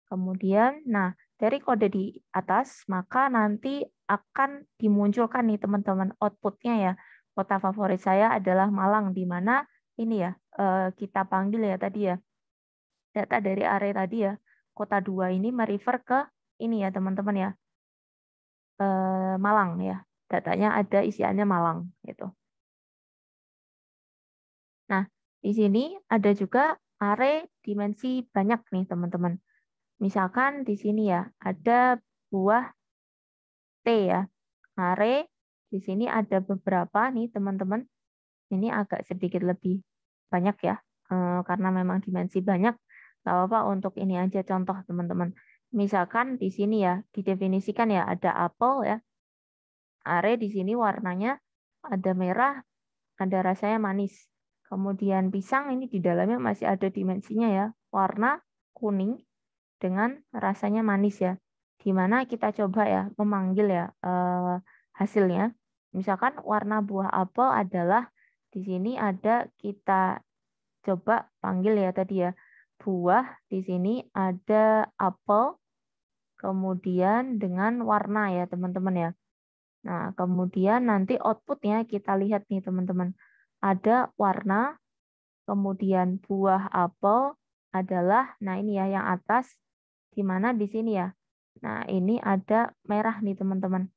Speaker 1: Kemudian, nah dari kode di atas, maka nanti akan dimunculkan nih teman-teman outputnya ya. Kota favorit saya adalah Malang, di mana ini ya kita panggil ya tadi ya data dari array tadi ya. Kota 2 ini merefer ke ini ya teman-teman ya Malang ya. Datanya ada isiannya Malang gitu. Nah di sini ada juga array dimensi banyak nih teman-teman. Misalkan di sini ya ada buah T ya. Array di sini ada beberapa nih teman-teman. Ini agak sedikit lebih banyak ya. Karena memang dimensi banyak. Gak apa-apa untuk ini aja contoh teman-teman. Misalkan di sini ya didefinisikan ya ada apel ya. Array di sini warnanya ada merah, ada rasanya manis. Kemudian pisang ini di dalamnya masih ada dimensinya ya. Warna kuning dengan rasanya manis ya. Di mana kita coba ya memanggil ya hasilnya. Misalkan warna buah apel adalah di sini ada kita coba panggil ya tadi ya. Buah di sini ada apel kemudian dengan warna ya teman-teman ya. Nah, kemudian nanti outputnya kita lihat nih teman-teman. Ada warna, kemudian buah apel adalah, nah ini ya yang atas, di mana di sini ya. Nah, ini ada merah nih teman-teman.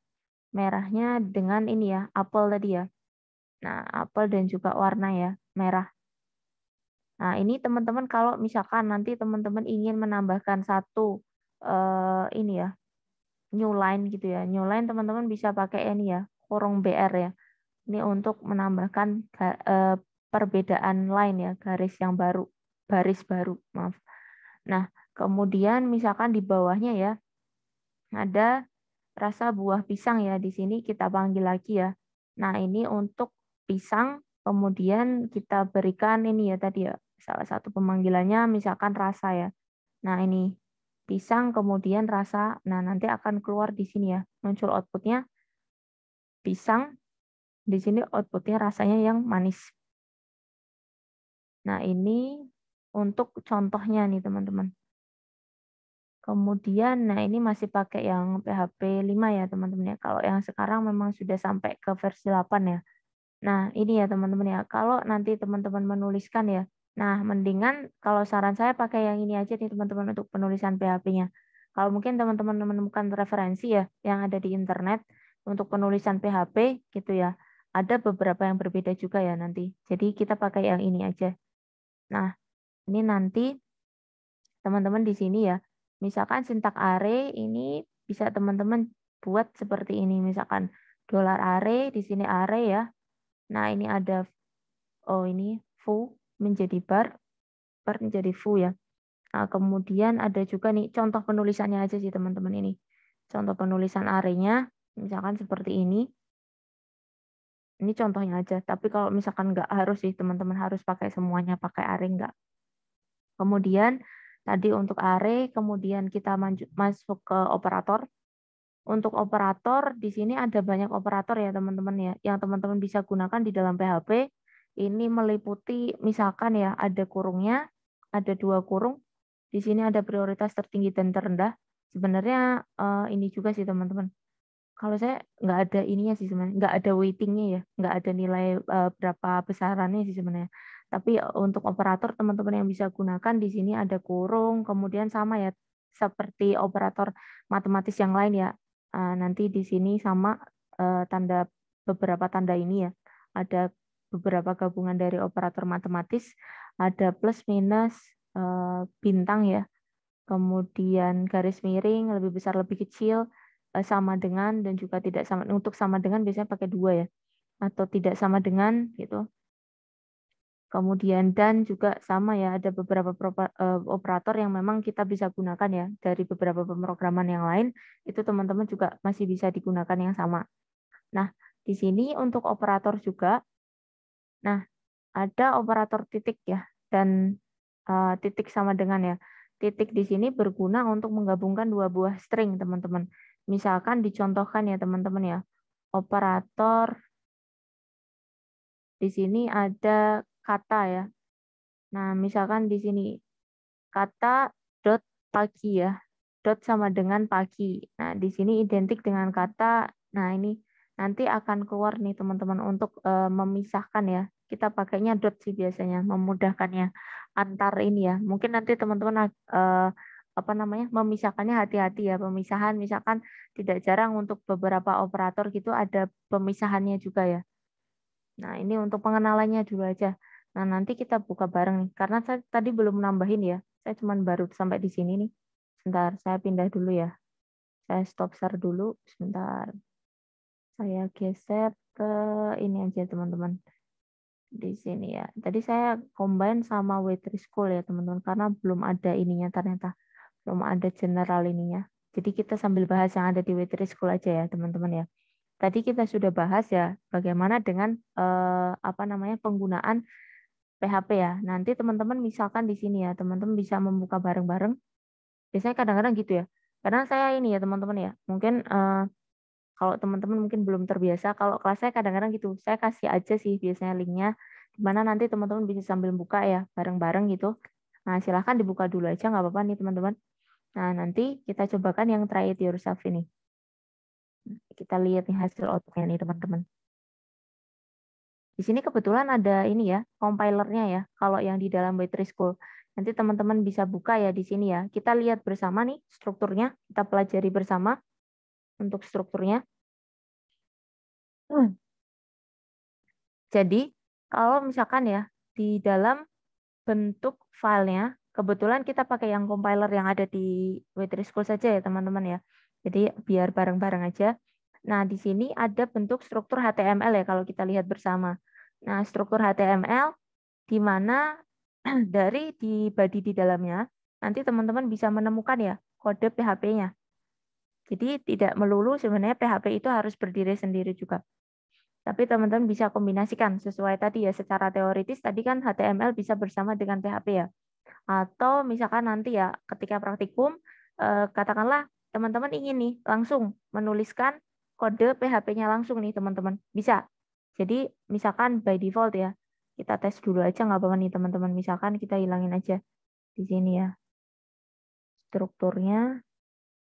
Speaker 1: Merahnya dengan ini ya, apel tadi ya. Nah, apel dan juga warna ya, merah. Nah, ini teman-teman kalau misalkan nanti teman-teman ingin menambahkan satu ini ya, new line gitu ya. New line teman-teman bisa pakai ini ya, kurung BR ya. Ini untuk menambahkan perbedaan line ya, garis yang baru, baris baru, maaf. Nah, kemudian misalkan di bawahnya ya, ada rasa buah pisang ya, di sini kita panggil lagi ya. Nah, ini untuk pisang, kemudian kita berikan ini ya tadi ya, salah satu pemanggilannya misalkan rasa ya. Nah, ini pisang, kemudian rasa, nah nanti akan keluar di sini ya, muncul outputnya pisang, di sini outputnya rasanya yang manis. Nah, ini untuk contohnya nih teman-teman. Kemudian, nah ini masih pakai yang PHP 5 ya teman-teman ya. Kalau yang sekarang memang sudah sampai ke versi 8 ya. Nah, ini ya teman-teman ya. Kalau nanti teman-teman menuliskan ya. Nah, mendingan kalau saran saya pakai yang ini aja nih teman-teman untuk penulisan PHP-nya. Kalau mungkin teman-teman menemukan referensi ya yang ada di internet untuk penulisan PHP gitu ya. ada beberapa yang berbeda juga ya nanti. Jadi kita pakai yang ini aja. Nah, ini nanti teman-teman di sini ya. Misalkan sintak array ini bisa teman-teman buat seperti ini. Misalkan $array, di sini array ya. Nah, ini ada ini foo menjadi bar menjadi foo ya. Nah, kemudian ada juga nih contoh penulisannya aja sih teman-teman ini. Contoh penulisan array-nya misalkan seperti ini. Ini contohnya aja, tapi kalau misalkan nggak harus sih teman-teman harus pakai semuanya, pakai array nggak. Kemudian tadi untuk array, kemudian kita masuk ke operator. Untuk operator di sini ada banyak operator ya teman-teman ya, yang teman-teman bisa gunakan di dalam PHP. Ini meliputi misalkan ya ada kurungnya, ada 2 kurung. Di sini ada prioritas tertinggi dan terendah. Sebenarnya ini juga sih teman-teman. Kalau saya nggak ada ininya sih sebenarnya, nggak ada weightingnya ya, nggak ada nilai berapa besarannya sih sebenarnya. Tapi untuk operator teman-teman yang bisa gunakan di sini ada kurung, kemudian sama ya seperti operator matematis yang lain ya. Nanti di sini sama tanda beberapa tanda ini ya. Ada beberapa gabungan dari operator matematis, ada plus minus bintang ya. Kemudian garis miring lebih besar lebih kecil sama dengan dan juga tidak sama. Untuk sama dengan biasanya pakai 2 ya, atau tidak sama dengan gitu. Kemudian dan juga sama ya, ada beberapa operator yang memang kita bisa gunakan ya dari beberapa pemrograman yang lain, itu teman-teman juga masih bisa digunakan yang sama. Nah, di sini untuk operator juga, nah ada operator titik ya dan titik sama dengan ya. Titik di sini berguna untuk menggabungkan 2 buah string, teman-teman. Misalkan dicontohkan ya, teman-teman ya. Operator di sini ada kata ya. Nah, misalkan di sini kata dot pagi ya. Dot sama dengan pagi. Nah, di sini identik dengan kata. Nah, ini nanti akan keluar nih teman-teman untuk memisahkan ya. Kita pakainya dot sih biasanya, memudahkannya antar ini ya. Mungkin nanti teman-teman apa namanya memisahkannya hati-hati ya. Pemisahan misalkan tidak jarang untuk beberapa operator gitu ada pemisahannya juga ya. Nah, ini untuk pengenalannya dulu aja. Nah, nanti kita buka bareng nih. Karena saya tadi belum nambahin ya. Saya cuma baru sampai di sini nih. Sebentar, saya pindah dulu ya. Saya stop share dulu. Sebentar. Saya geser ke ini aja, teman-teman. Di sini ya. Tadi saya combine sama Waitress School ya, teman-teman. Karena belum ada ininya ternyata. Belum ada general ininya. Jadi kita sambil bahas yang ada di Waitress School aja ya, teman-teman ya. Tadi kita sudah bahas ya bagaimana dengan apa namanya penggunaan PHP ya. Nanti teman-teman misalkan di sini ya, teman-teman bisa membuka bareng-bareng. Biasanya kadang-kadang gitu ya. Kadang saya ini ya teman-teman ya, mungkin kalau teman-teman mungkin belum terbiasa, kalau kelas saya kadang-kadang gitu, saya kasih aja sih biasanya linknya, di mana nanti teman-teman bisa sambil buka ya, bareng-bareng gitu. Nah, silahkan dibuka dulu aja, nggak apa-apa nih teman-teman. Nah, nanti kita cobakan yang try it yourself ini. Kita lihat nih hasil outputnya nih teman-teman. Di sini kebetulan ada ini ya, compilernya ya, kalau yang di dalam Waitress School. Nanti teman-teman bisa buka ya di sini ya. Kita lihat bersama nih strukturnya, kita pelajari bersama untuk strukturnya. Jadi, kalau misalkan ya, di dalam bentuk filenya, kebetulan kita pakai yang compiler yang ada di Waitress School saja ya teman-teman ya. Jadi, biar bareng-bareng aja. Nah, di sini ada bentuk struktur HTML ya, kalau kita lihat bersama. Nah, struktur HTML di mana dari di body di dalamnya, nanti teman-teman bisa menemukan ya kode PHP-nya. Jadi tidak melulu sebenarnya PHP itu harus berdiri sendiri juga. Tapi teman-teman bisa kombinasikan sesuai tadi ya secara teoritis tadi kan HTML bisa bersama dengan PHP ya. Atau misalkan nanti ya ketika praktikum katakanlah teman-teman ingin nih langsung menuliskan kode PHP-nya langsung nih teman-teman. Bisa. Jadi misalkan by default ya kita tes dulu aja nggak apa-apa nih teman-teman. Misalkan kita hilangin aja di sini ya strukturnya.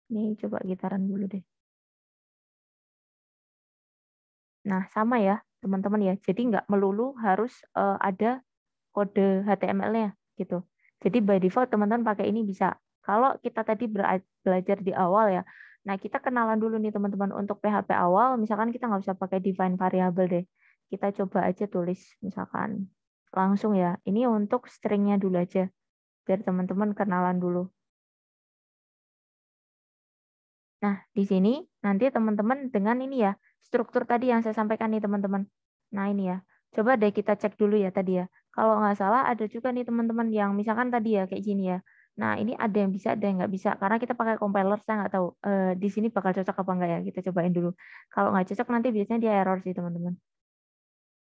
Speaker 1: Ini coba kita run dulu deh. Nah sama ya teman-teman ya. Jadi nggak melulu harus ada kode HTML-nya gitu. Jadi by default teman-teman pakai ini bisa. Kalau kita tadi belajar di awal ya, nah kita kenalan dulu nih teman-teman untuk PHP awal, misalkan kita nggak bisa pakai define variable deh. kita coba aja tulis misalkan langsung ya. Ini untuk stringnya dulu aja, biar teman-teman kenalan dulu. Nah, di sini nanti teman-teman dengan ini ya, struktur tadi yang saya sampaikan nih teman-teman. Nah, ini ya. Coba deh kita cek dulu ya tadi ya. Kalau nggak salah ada juga nih teman-teman yang misalkan tadi ya kayak gini ya. Nah, ini ada yang bisa, ada yang nggak bisa. Karena kita pakai compiler, saya nggak tahu di sini bakal cocok apa enggak ya. Kita cobain dulu. Kalau nggak cocok nanti biasanya dia error sih teman-teman.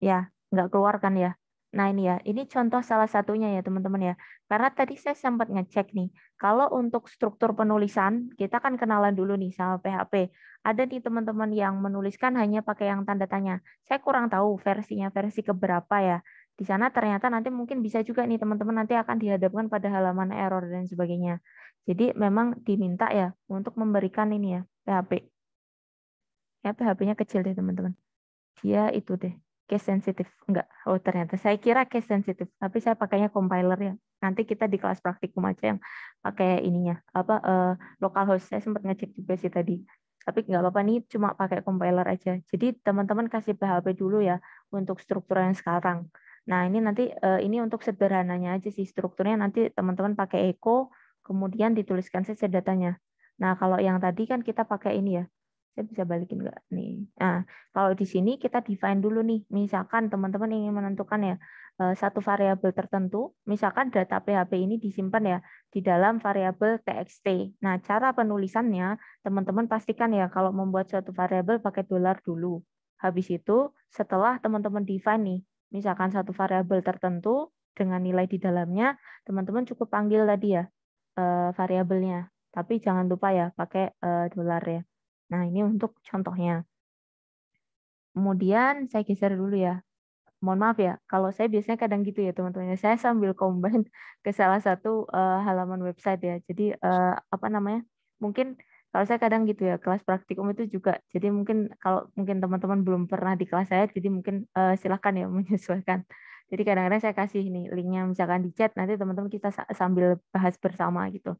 Speaker 1: Ya, nggak keluar kan ya. Nah ini ya, ini contoh salah satunya ya teman-teman ya. Karena tadi saya sempat ngecek nih, kalau untuk struktur penulisan, kita kan kenalan dulu nih sama PHP. Ada nih teman-teman yang menuliskan hanya pakai yang tanda tanya. Saya kurang tahu versinya versi keberapa ya. Di sana ternyata nanti mungkin bisa juga nih teman-teman nanti akan dihadapkan pada halaman error dan sebagainya. Jadi memang diminta ya untuk memberikan ini ya PHP. Ya PHP-nya kecil deh teman-teman. Dia itu deh case sensitif enggak, oh ternyata saya kira case sensitif tapi saya pakainya compiler ya. Nanti kita di kelas praktikum aja yang pakai ininya apa localhost. Saya sempat ngecek juga sih tadi, tapi nggak apa-apa nih, cuma pakai compiler aja. Jadi teman-teman kasih PHP dulu ya untuk struktur yang sekarang. Nah ini nanti ini untuk sederhananya aja sih strukturnya, nanti teman-teman pakai echo kemudian dituliskan saja datanya. Nah kalau yang tadi kan kita pakai ini ya, saya bisa balikin nggak nih. Nah, kalau di sini kita define dulu nih, misalkan teman-teman ingin menentukan ya satu variabel tertentu, misalkan data PHP ini disimpan ya di dalam variabel txt. Nah, cara penulisannya teman-teman pastikan ya kalau membuat suatu variabel pakai dolar dulu. Habis itu setelah teman-teman define nih, misalkan satu variabel tertentu dengan nilai di dalamnya, teman-teman cukup panggil tadi ya variabelnya. Tapi jangan lupa ya pakai dolar ya. Nah, ini untuk contohnya. Kemudian saya geser dulu ya. Mohon maaf ya, kalau saya biasanya kadang gitu ya teman-teman. Saya sambil combine ke salah satu halaman website ya. Jadi apa namanya? Mungkin kalau saya kadang gitu ya, kelas praktikum itu juga. Jadi mungkin kalau mungkin teman-teman belum pernah di kelas saya, jadi mungkin silakan ya menyesuaikan. Jadi kadang-kadang saya kasih nih linknya misalkan di chat, nanti teman-teman kita sambil bahas bersama gitu.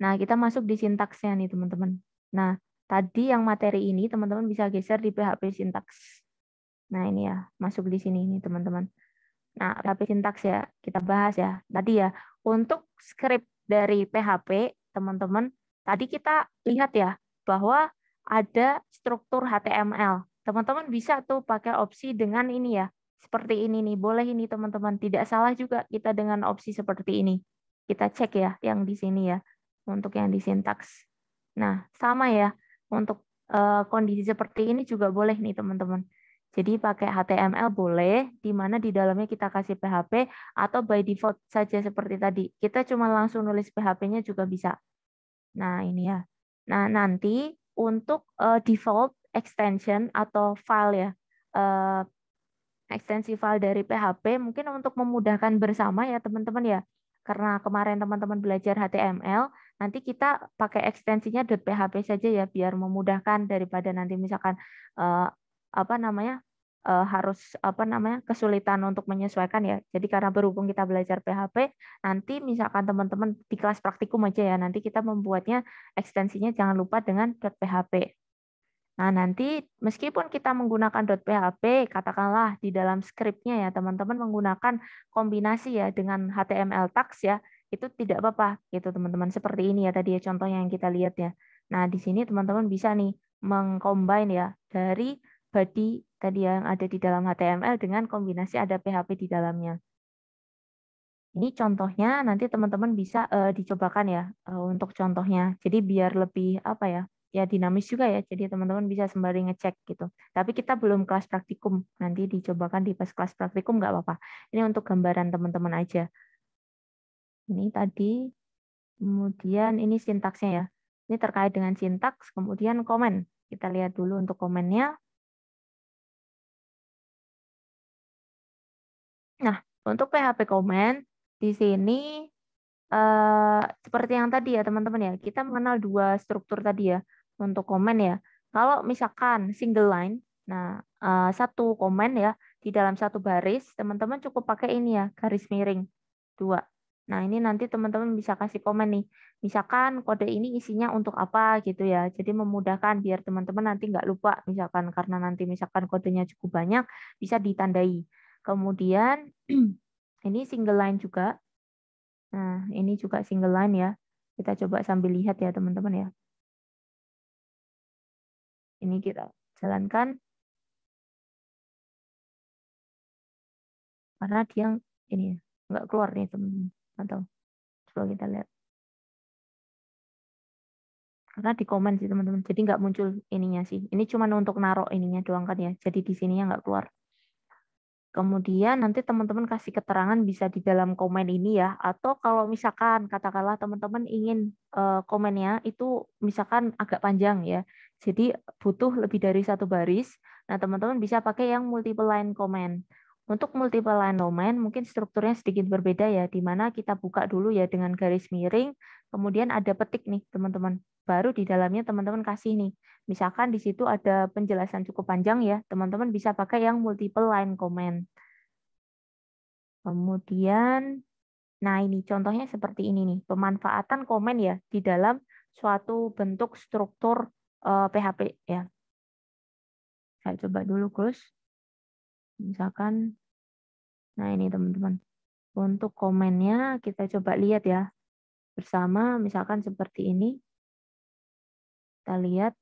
Speaker 1: Nah, kita masuk di sintaksnya nih, teman-teman. Nah, tadi yang materi ini, teman-teman bisa geser di PHP sintaks. Nah, ini ya, masuk di sini nih, teman-teman. Nah, PHP sintaks ya, kita bahas ya. Tadi ya, untuk script dari PHP, teman-teman, tadi kita lihat ya, bahwa ada struktur HTML. Teman-teman bisa tuh pakai opsi dengan ini ya, seperti ini nih. Boleh ini, teman-teman. Tidak salah juga kita dengan opsi seperti ini. Kita cek ya, yang di sini ya untuk yang di sintaks. Nah, sama ya, untuk kondisi seperti ini juga boleh nih teman-teman. Jadi pakai HTML boleh, di mana di dalamnya kita kasih PHP, atau by default saja seperti tadi. Kita cuma langsung nulis PHP-nya juga bisa. Nah, ini ya. Nah, nanti untuk default extension atau file ya, eh, ekstensi file dari PHP mungkin untuk memudahkan bersama ya teman-teman ya. Karena kemarin teman-teman belajar HTML, nanti kita pakai ekstensinya .php saja ya biar memudahkan daripada nanti misalkan apa namanya harus apa namanya kesulitan untuk menyesuaikan ya. Jadi karena berhubung kita belajar PHP, nanti misalkan teman-teman di kelas praktikum aja ya, nanti kita membuatnya ekstensinya jangan lupa dengan .php. Nah, nanti meskipun kita menggunakan .php, katakanlah di dalam skripnya ya, teman-teman menggunakan kombinasi ya dengan HTML tags ya, itu tidak apa-apa gitu teman-teman. Seperti ini ya tadi ya contohnya yang kita lihat ya. Nah, di sini teman-teman bisa nih mengcombine ya dari body tadi yang ada di dalam HTML dengan kombinasi ada PHP di dalamnya. Ini contohnya nanti teman-teman bisa dicobakan ya untuk contohnya. Jadi biar lebih apa ya? Ya dinamis juga ya. Jadi teman-teman bisa sembari ngecek gitu. Tapi kita belum kelas praktikum. Nanti dicobakan di pas kelas praktikum nggak apa-apa. Ini untuk gambaran teman-teman aja. Ini tadi. Kemudian ini sintaksnya ya. Ini terkait dengan sintaks. Kemudian komen. Kita lihat dulu untuk komennya. Nah, untuk PHP komen di sini seperti yang tadi ya teman-teman ya, kita mengenal dua struktur tadi ya untuk komen ya. Kalau misalkan single line, nah satu komen ya di dalam satu baris, teman-teman cukup pakai ini ya garis miring dua. Nah, ini nanti teman-teman bisa kasih komen nih. Misalkan kode ini isinya untuk apa gitu ya. Jadi memudahkan biar teman-teman nanti nggak lupa. Misalkan karena nanti misalkan kodenya cukup banyak, bisa ditandai. Kemudian ini single line juga. Nah, ini juga single line ya. Kita coba sambil lihat ya teman-teman ya. Ini kita jalankan. Karena dia ini ya, nggak keluar nih teman-teman. Atau coba kita lihat. Karena di komen sih teman-teman. Jadi nggak muncul ininya sih. Ini cuma untuk naruh ininya doang kan ya. Jadi di sininya nggak keluar. Kemudian nanti teman-teman kasih keterangan bisa di dalam komen ini ya. Atau kalau misalkan katakanlah teman-teman ingin komennya itu misalkan agak panjang ya. Jadi butuh lebih dari satu baris. Nah teman-teman bisa pakai yang multiple line comment. Untuk multiple line comment mungkin strukturnya sedikit berbeda ya. Di mana kita buka dulu ya dengan garis miring. Kemudian ada petik nih teman-teman. Baru di dalamnya teman-teman kasih nih. Misalkan di situ ada penjelasan cukup panjang ya, teman-teman bisa pakai yang multiple line comment. Kemudian, nah ini contohnya seperti ini nih, pemanfaatan komen ya di dalam suatu bentuk struktur PHP ya. Saya coba dulu Gus. Misalkan, nah ini teman-teman. Untuk komennya kita coba lihat ya bersama, misalkan seperti ini. Kita lihat.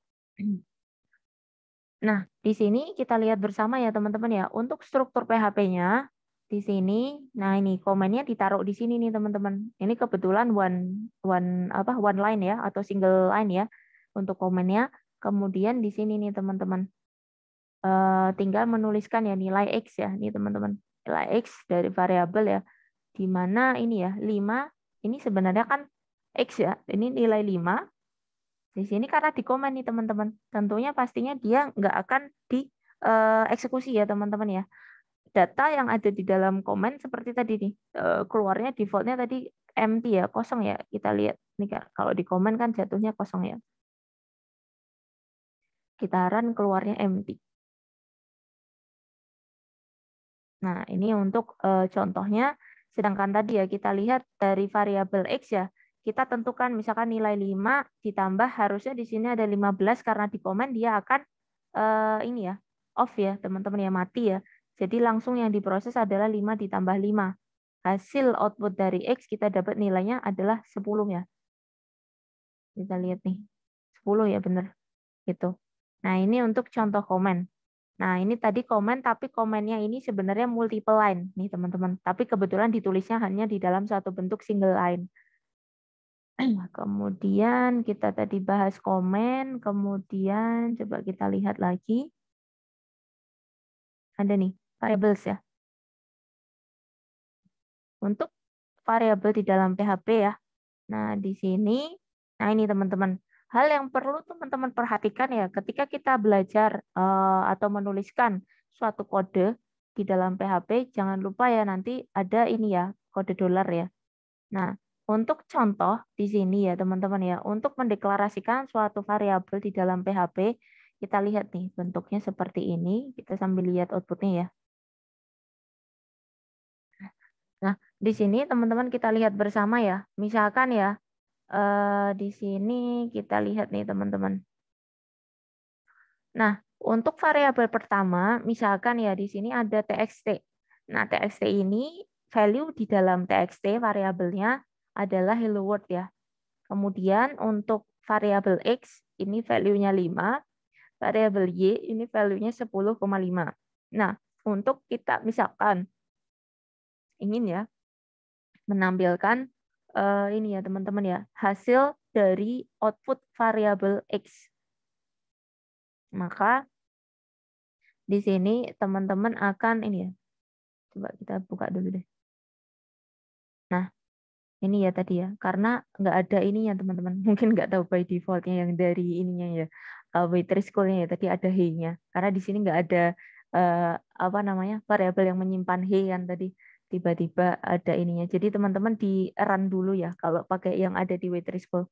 Speaker 1: Nah, di sini kita lihat bersama ya teman-teman ya. Untuk struktur PHP-nya di sini, nah ini komennya ditaruh di sini nih teman-teman. Ini kebetulan one line ya atau single line ya untuk komennya. Kemudian di sini nih teman-teman. Tinggal menuliskan ya nilai X ya nih teman-teman. Nilai X dari variabel ya. Di mana ini ya 5 ini sebenarnya kan X ya. Ini nilai 5. Di sini karena di komen nih teman-teman, tentunya pastinya dia nggak akan dieksekusi ya teman-teman ya. Data yang ada di dalam komen seperti tadi nih, keluarnya defaultnya tadi empty ya, kosong ya. Kita lihat nih Kak, kalau di komen kan jatuhnya kosong ya. Kita run keluarnya empty. Nah ini untuk contohnya, sedangkan tadi ya kita lihat dari variabel X ya, kita tentukan misalkan nilai 5 ditambah harusnya di sini ada 15 karena di komen dia akan ini ya off ya teman-teman ya mati ya. Jadi langsung yang diproses adalah 5 ditambah 5. Hasil output dari X kita dapat nilainya adalah 10 ya. Kita lihat nih. 10 ya benar gitu. Nah, ini untuk contoh komen. Nah, ini tadi komen tapi komennya ini sebenarnya multiple line nih teman-teman. Tapi kebetulan ditulisnya hanya di dalam satu bentuk single line. Kemudian kita tadi bahas komen, kemudian coba kita lihat lagi. Ada nih, variables ya. Untuk variabel di dalam PHP ya. Nah, di sini, nah ini teman-teman. Hal yang perlu teman-teman perhatikan ya, ketika kita belajar atau menuliskan suatu kode di dalam PHP, jangan lupa ya nanti ada ini ya, kode dolar ya. Nah, untuk contoh di sini ya teman-teman ya, untuk mendeklarasikan suatu variabel di dalam PHP, kita lihat nih bentuknya seperti ini. Kita sambil lihat outputnya ya. Nah, di sini teman-teman kita lihat bersama ya. Misalkan ya, di sini kita lihat nih teman-teman. Nah, untuk variabel pertama, misalkan ya di sini ada txt. Nah, txt ini value di dalam txt variabelnya adalah hello world ya. Kemudian untuk variabel x ini value-nya 5, variabel y ini value-nya 10,5. Nah, untuk kita misalkan ingin ya menampilkan ini ya teman-teman ya, hasil dari output variabel x. Maka di sini teman-teman akan ini ya. Coba kita buka dulu deh. Nah, ini ya tadi ya. Karena nggak ada ininya teman-teman. Mungkin nggak tahu by defaultnya yang dari ininya ya. Waitress school-nya ya tadi ada he-nya. Karena di sini nggak ada apa namanya variabel yang menyimpan he kan tadi. Tiba-tiba ada ininya. Jadi teman-teman di run dulu ya kalau pakai yang ada di waitress school.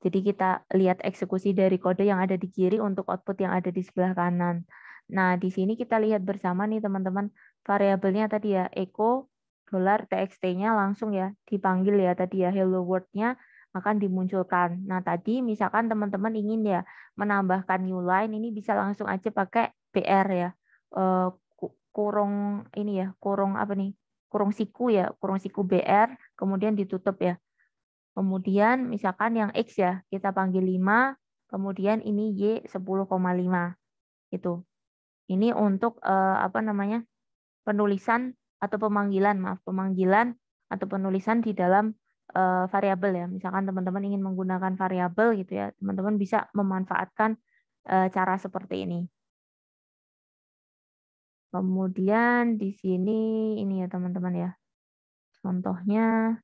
Speaker 1: Jadi kita lihat eksekusi dari kode yang ada di kiri untuk output yang ada di sebelah kanan. Nah, di sini kita lihat bersama nih teman-teman variabelnya tadi ya echo dolar txt-nya langsung ya dipanggil ya tadi ya hello world-nya akan dimunculkan. Nah, tadi misalkan teman-teman ingin ya menambahkan new line, ini bisa langsung aja pakai BR ya. Kurung ini ya, kurung apa nih? Kurung siku ya, kurung siku BR, kemudian ditutup ya. Kemudian misalkan yang X ya, kita panggil 5, kemudian ini Y 10,5 itu. Ini untuk apa namanya? Penulisan atau pemanggilan atau penulisan di dalam variabel ya. Misalkan teman-teman ingin menggunakan variabel gitu ya, teman-teman bisa memanfaatkan cara seperti ini. Kemudian di sini ini ya teman-teman ya. Contohnya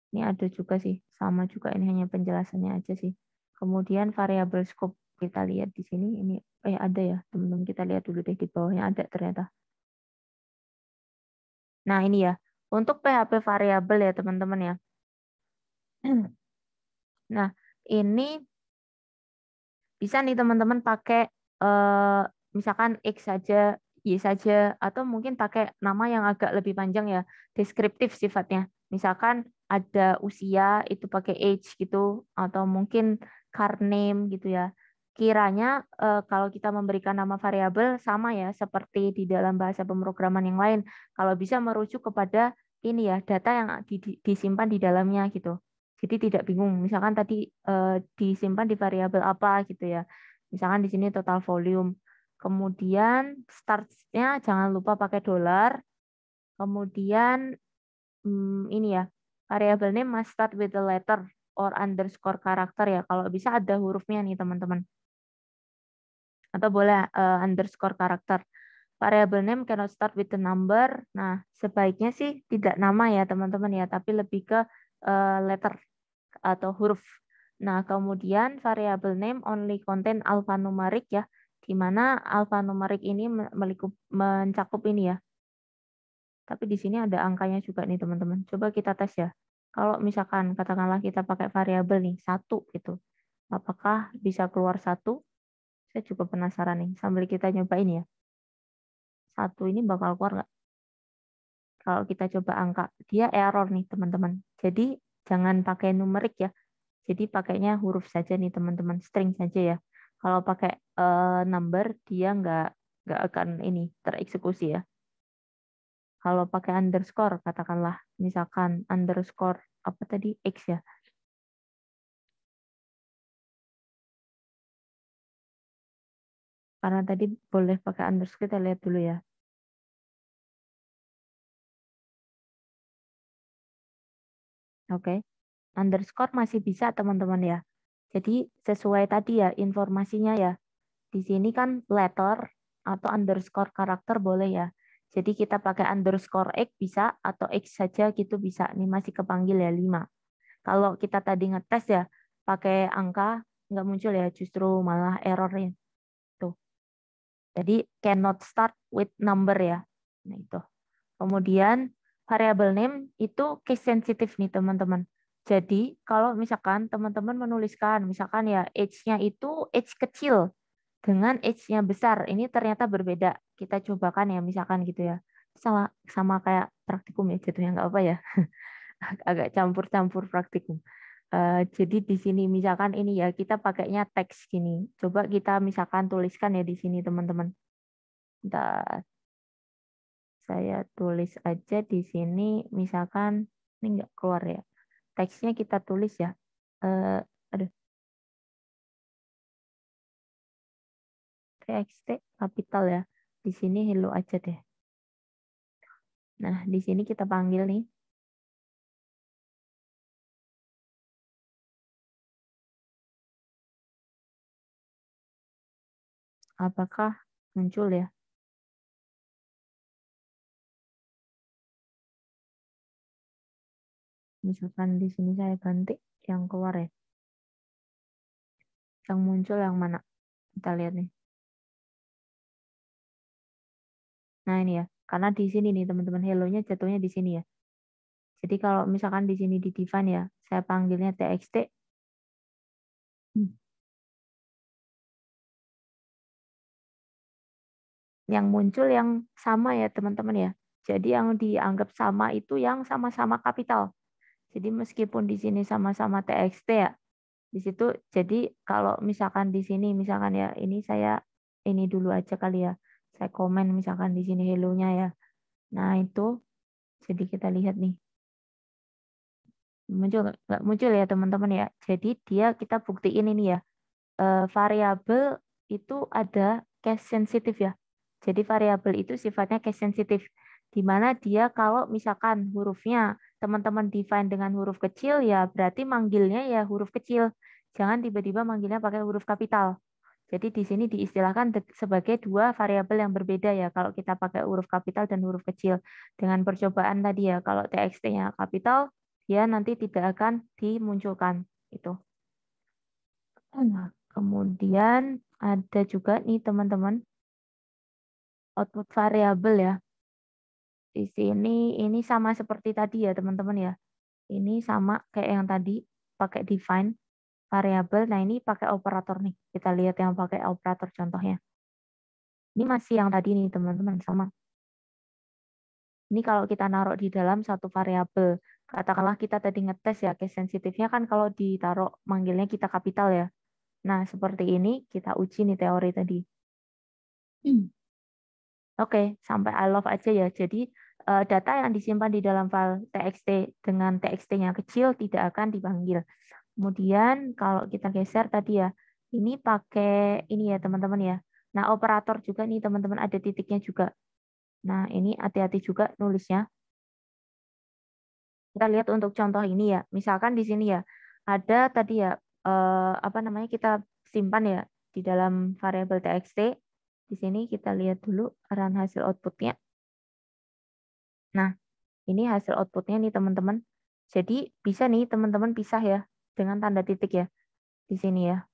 Speaker 1: ini ada juga sih, sama juga ini hanya penjelasannya aja sih. Kemudian variabel scope kita lihat di sini ini ada ya teman-teman, kita lihat dulu deh di bawahnya ada ternyata. Nah, ini ya. Untuk PHP variabel ya teman-teman ya. Nah, ini bisa nih teman-teman pakai misalkan X saja, Y saja, atau mungkin pakai nama yang agak lebih panjang ya, deskriptif sifatnya. Misalkan ada usia itu pakai age gitu, atau mungkin car name gitu ya. Kiranya kalau kita memberikan nama variabel sama ya seperti di dalam bahasa pemrograman yang lain. Kalau bisa merujuk kepada ini ya data yang disimpan di dalamnya gitu. Jadi tidak bingung. Misalkan tadi disimpan di variabel apa gitu ya. Misalkan di sini total volume. Kemudian start-nya jangan lupa pakai dolar. Kemudian ini ya, variabel name must start with the letter or underscore karakter ya. Kalau bisa ada hurufnya nih teman-teman. Atau boleh underscore karakter. Variable name cannot start with the number. Nah, sebaiknya sih tidak nama ya teman-teman ya, tapi lebih ke letter atau huruf. Nah, kemudian variable name only contain alphanumeric ya, di mana alphanumeric ini mencakup ini ya. Tapi di sini ada angkanya juga nih teman-teman. Coba kita tes ya. Kalau misalkan katakanlah kita pakai variabel nih, 1 gitu. Apakah bisa keluar 1? Saya juga penasaran nih. Sambil kita nyobain ya. 1 ini bakal keluar nggak? Kalau kita coba angka, dia error nih teman-teman. Jadi jangan pakai numerik ya. Jadi pakainya huruf saja nih teman-teman, string saja ya. Kalau pakai number dia nggak akan ini tereksekusi ya. Kalau pakai underscore katakanlah misalkan underscore apa tadi X ya. Karena tadi boleh pakai underscore, kita lihat dulu ya. Oke. Underscore masih bisa teman-teman ya. Jadi sesuai tadi ya informasinya ya. Di sini kan letter atau underscore karakter boleh ya. Jadi kita pakai underscore X bisa atau X saja gitu bisa. Ini masih kepanggil ya 5. Kalau kita tadi ngetes ya pakai angka nggak muncul ya, justru malah errornya. Tuh. Jadi cannot start with number ya. Nah itu. Kemudian variable name itu case sensitive nih teman-teman. Jadi kalau misalkan teman-teman menuliskan misalkan ya age-nya itu age kecil dengan age-nya besar, ini ternyata berbeda. Kita cobakan ya misalkan gitu ya. Sama sama kayak praktikum ya jatuhnya nggak apa ya. Agak campur-campur praktikum. Jadi di sini misalkan ini ya kita pakainya teks gini. Coba kita misalkan tuliskan ya di sini teman-teman. Bentar. Saya tulis aja di sini, misalkan ini nggak keluar ya. Teksnya kita tulis ya. Aduh, txt kapital ya. Di sini hello aja deh. Nah, di sini kita panggil nih. Apakah muncul ya? Misalkan di sini saya ganti yang keluar ya. Yang muncul yang mana? Kita lihat nih. Nah, ini ya. Karena di sini nih teman-teman hello-nya jatuhnya di sini ya. Jadi kalau misalkan di sini di define ya, saya panggilnya txt. Yang muncul yang sama ya teman-teman ya. Jadi yang dianggap sama itu yang sama-sama kapital. Jadi meskipun di sini sama-sama TXT ya, di situ jadi kalau misalkan di sini misalkan ya ini saya ini dulu aja kali ya. Saya komen misalkan di sini hello-nya ya. Nah, itu jadi kita lihat nih. Muncul nggak muncul ya teman-teman ya. Jadi dia kita buktiin ini ya. Variabel itu ada case sensitif ya. Jadi variabel itu sifatnya case sensitif. Di mana dia kalau misalkan hurufnya teman-teman define dengan huruf kecil ya berarti manggilnya ya huruf kecil. Jangan tiba-tiba manggilnya pakai huruf kapital. Jadi di sini diistilahkan sebagai dua variabel yang berbeda ya. Kalau kita pakai huruf kapital dan huruf kecil. Dengan percobaan tadi ya, kalau TXT-nya kapital, dia nanti tidak akan dimunculkan. Itu. Nah, kemudian ada juga nih teman-teman, output variabel ya. Di sini ini sama seperti tadi ya teman-teman ya. Ini sama kayak yang tadi, pakai define variabel. Nah ini pakai operator nih. Kita lihat yang pakai operator contohnya. Ini masih yang tadi nih teman-teman, sama. Ini kalau kita naruh di dalam satu variabel. Katakanlah kita tadi ngetes ya, case sensitifnya kan kalau ditaruh manggilnya kita kapital ya. Nah, seperti ini kita uji nih teori tadi. Oke, sampai I love aja ya. Jadi data yang disimpan di dalam file TXT dengan TXT-nya kecil tidak akan dipanggil. Kemudian kalau kita geser tadi ya, ini pakai ini ya teman-teman ya. Nah, operator juga nih teman-teman ada titiknya juga. Nah, ini hati-hati juga nulisnya. Kita lihat untuk contoh ini ya. Misalkan di sini ya, ada tadi ya, apa namanya, kita simpan ya di dalam variabel txt. Di sini kita lihat dulu run hasil outputnya. Nah, ini hasil outputnya nih teman-teman. Jadi bisa nih teman-teman pisah ya dengan tanda titik ya di sini ya.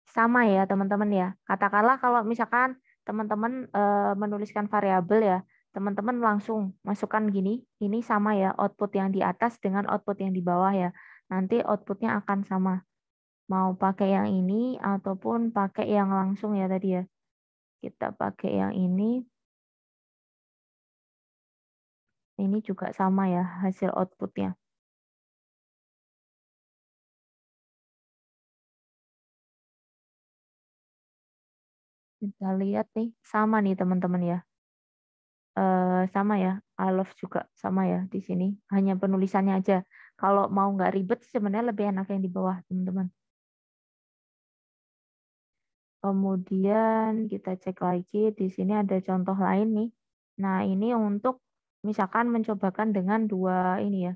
Speaker 1: Sama ya teman-teman ya. Katakanlah kalau misalkan teman-teman menuliskan variabel ya, teman-teman langsung masukkan gini, ini sama ya output yang di atas dengan output yang di bawah ya. Nanti outputnya akan sama. Mau pakai yang ini ataupun pakai yang langsung ya tadi ya. Kita pakai yang ini. Ini juga sama ya hasil outputnya. Kita lihat nih, sama nih teman-teman ya. Sama ya, I love juga sama ya di sini. Hanya penulisannya aja. Kalau mau nggak ribet, sebenarnya lebih enak yang di bawah, teman-teman. Kemudian kita cek lagi, di sini ada contoh lain nih. Nah, ini untuk misalkan mencobakan dengan dua ini ya,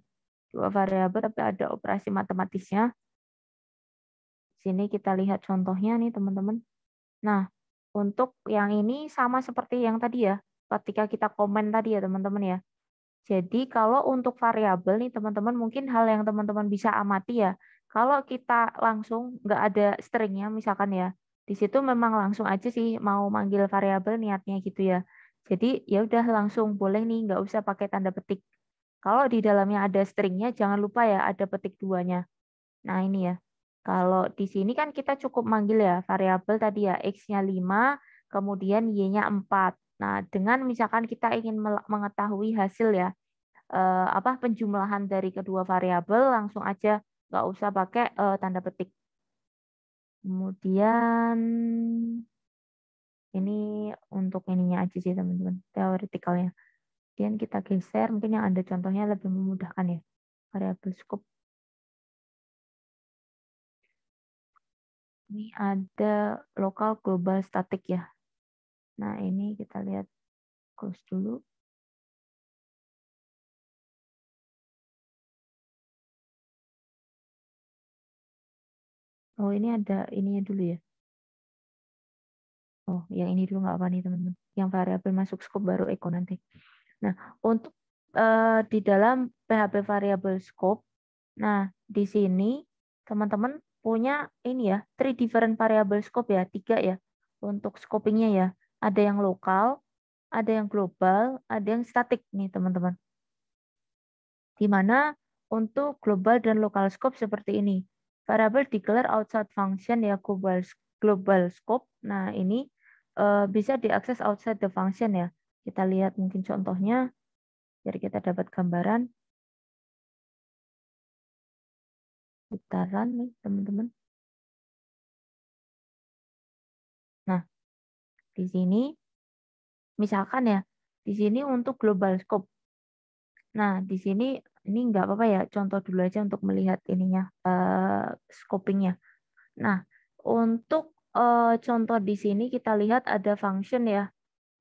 Speaker 1: dua variabel tapi ada operasi matematisnya. Sini kita lihat contohnya nih, teman-teman. Nah, untuk yang ini sama seperti yang tadi ya, ketika kita komen tadi ya, teman-teman ya. Jadi kalau untuk variabel nih teman-teman mungkin hal yang teman-teman bisa amati ya. Kalau kita langsung nggak ada stringnya misalkan ya, di situ memang langsung aja sih mau manggil variabel niatnya gitu ya. Jadi ya udah langsung boleh nih nggak usah pakai tanda petik. Kalau di dalamnya ada stringnya jangan lupa ya ada petik duanya. Nah ini ya. Kalau di sini kan kita cukup manggil ya variabel tadi ya x-nya 5, kemudian y-nya 4. Nah, dengan misalkan kita ingin mengetahui hasil ya apa penjumlahan dari kedua variabel langsung aja nggak usah pakai tanda petik. Kemudian ini untuk ininya aja sih teman-teman, teoretikalnya. Kemudian kita geser, mungkin yang ada contohnya lebih memudahkan ya, variabel scope. Ini ada lokal global static ya. Nah ini kita lihat close dulu. Oh ini ada ininya dulu ya. Oh yang ini dulu nggak apa nih teman-teman. Yang variabel masuk scope baru echo nanti. Nah, untuk di dalam PHP variable scope, nah di sini teman-teman punya ini ya, three different variable scope ya, 3 ya untuk scopingnya ya. Ada yang lokal, ada yang global, ada yang static nih teman-teman. Di mana untuk global dan local scope seperti ini. Variable declare outside function ya global scope. Nah, ini bisa diakses outside the function ya. Kita lihat mungkin contohnya. Biar kita dapat gambaran. Kita run nih, teman-teman. Nah, di sini, misalkan ya, di sini untuk global scope. Nah, di sini ini nggak apa-apa ya, contoh dulu aja untuk melihat ininya, scopingnya. Nah, untuk contoh di sini kita lihat ada function ya,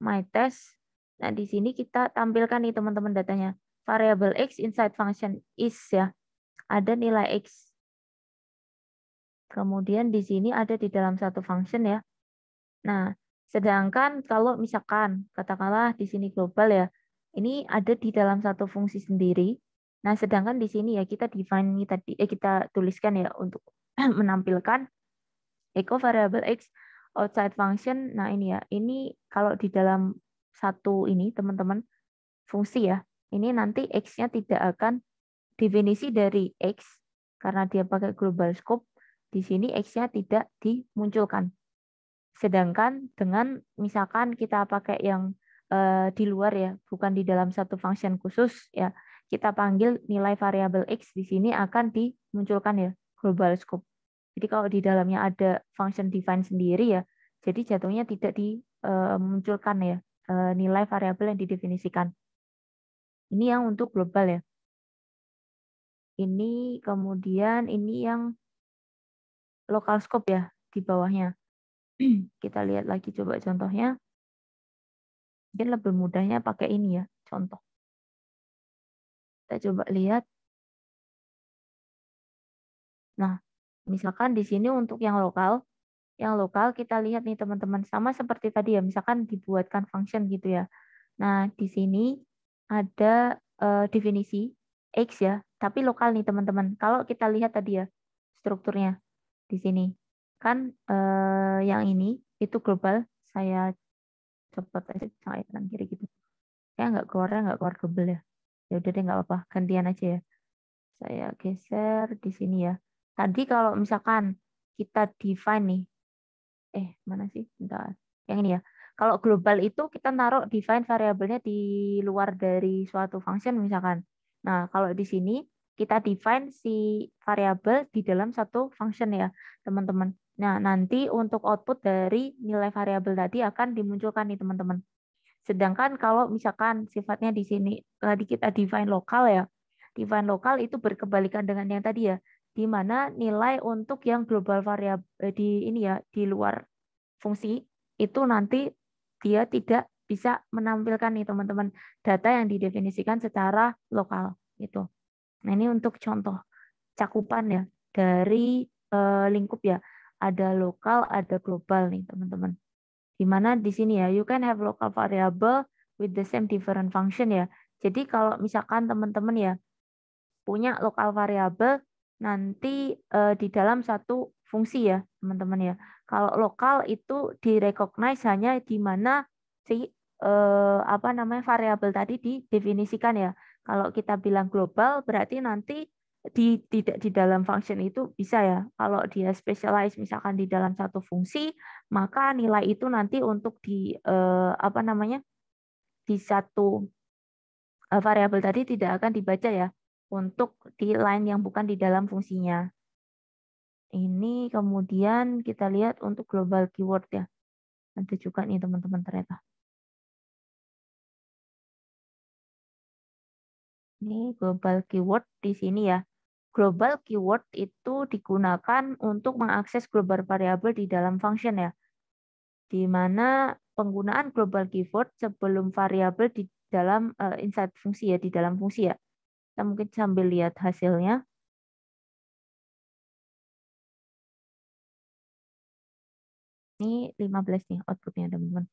Speaker 1: my test. Nah, di sini kita tampilkan nih teman-teman datanya. Variable X inside function is ya, ada nilai X. Kemudian di sini ada di dalam satu function ya. Nah, sedangkan kalau misalkan katakanlah di sini global ya, ini ada di dalam satu fungsi sendiri. Nah, sedangkan di sini ya kita define ini tadi kita tuliskan ya untuk menampilkan echo variable X outside function. Nah, ini ya. Ini kalau di dalam satu ini teman-teman fungsi ya. Ini nanti X-nya tidak akan definisi dari X karena dia pakai global scope. Di sini X-nya tidak dimunculkan. Sedangkan dengan misalkan kita pakai yang di luar ya, bukan di dalam satu function khusus ya, kita panggil nilai variabel X di sini akan dimunculkan ya, global scope. Jadi kalau di dalamnya ada function define sendiri ya, jadi jatuhnya tidak dimunculkan ya nilai variabel yang didefinisikan. Ini yang untuk global ya. Ini kemudian ini yang local scope ya di bawahnya. Kita lihat lagi coba contohnya. Mungkin lebih mudahnya pakai ini ya, contoh. Kita coba lihat. Nah, misalkan di sini untuk yang lokal kita lihat nih teman-teman, sama seperti tadi ya, misalkan dibuatkan function gitu ya. Nah, di sini ada definisi X ya, tapi lokal nih teman-teman. Kalau kita lihat tadi ya, strukturnya di sini. Kan yang ini, itu global, saya copot aja sama kanan kiri gitu. Nggak keluar global ya. Ya udah deh, nggak apa-apa, gantian aja ya. Saya geser di sini ya. Tadi kalau misalkan kita define nih, mana sih? Bentar. Yang ini ya. Kalau global itu kita naruh define variabelnya di luar dari suatu function misalkan. Nah, kalau di sini kita define si variabel di dalam satu function ya, teman-teman. Nah, nanti untuk output dari nilai variabel tadi akan dimunculkan nih, teman-teman. Sedangkan kalau misalkan sifatnya di sini tadi kita define lokal ya, define lokal itu berkebalikan dengan yang tadi ya, di mana nilai untuk yang global variabel di ini ya di luar fungsi itu nanti dia tidak bisa menampilkan nih teman-teman data yang didefinisikan secara lokal gitu. Nah, ini untuk contoh cakupan ya dari lingkup ya. Ada lokal, ada global nih teman-teman. Di mana di sini ya, you can have local variable with the same different function ya. Jadi kalau misalkan teman-teman ya punya lokal variable nanti di dalam satu fungsi ya, teman-teman ya. Kalau lokal itu direcognize hanya di mana si apa namanya variabel tadi didefinisikan ya. Kalau kita bilang global berarti nanti tidak di dalam function itu bisa ya. Kalau dia specialize misalkan di dalam satu fungsi, maka nilai itu nanti untuk di apa namanya di satu variabel tadi tidak akan dibaca ya untuk di line yang bukan di dalam fungsinya. Ini kemudian kita lihat untuk global keyword ya. Ada juga nih teman-teman ternyata. Ini global keyword di sini ya. Global keyword itu digunakan untuk mengakses global variabel di dalam function ya. Di mana penggunaan global keyword sebelum variabel di dalam inside fungsi ya, di dalam fungsi ya. Kita mungkin sambil lihat hasilnya. Ini 15 nih outputnya teman-teman.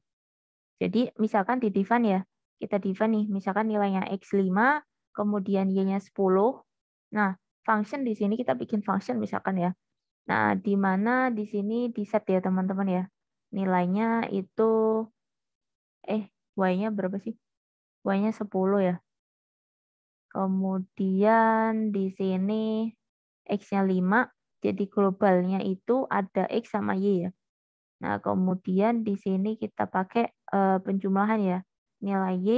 Speaker 1: Jadi misalkan di define ya, kita define nih, misalkan nilainya X5, kemudian Y-nya 10. Nah, function di sini kita bikin function misalkan ya. Nah, di mana di sini di set ya teman-teman ya. Nilainya itu, Y-nya berapa sih? Y-nya 10 ya. Kemudian di sini X-nya 5, jadi globalnya itu ada X sama Y ya. Nah, kemudian di sini kita pakai penjumlahan ya. Nilai Y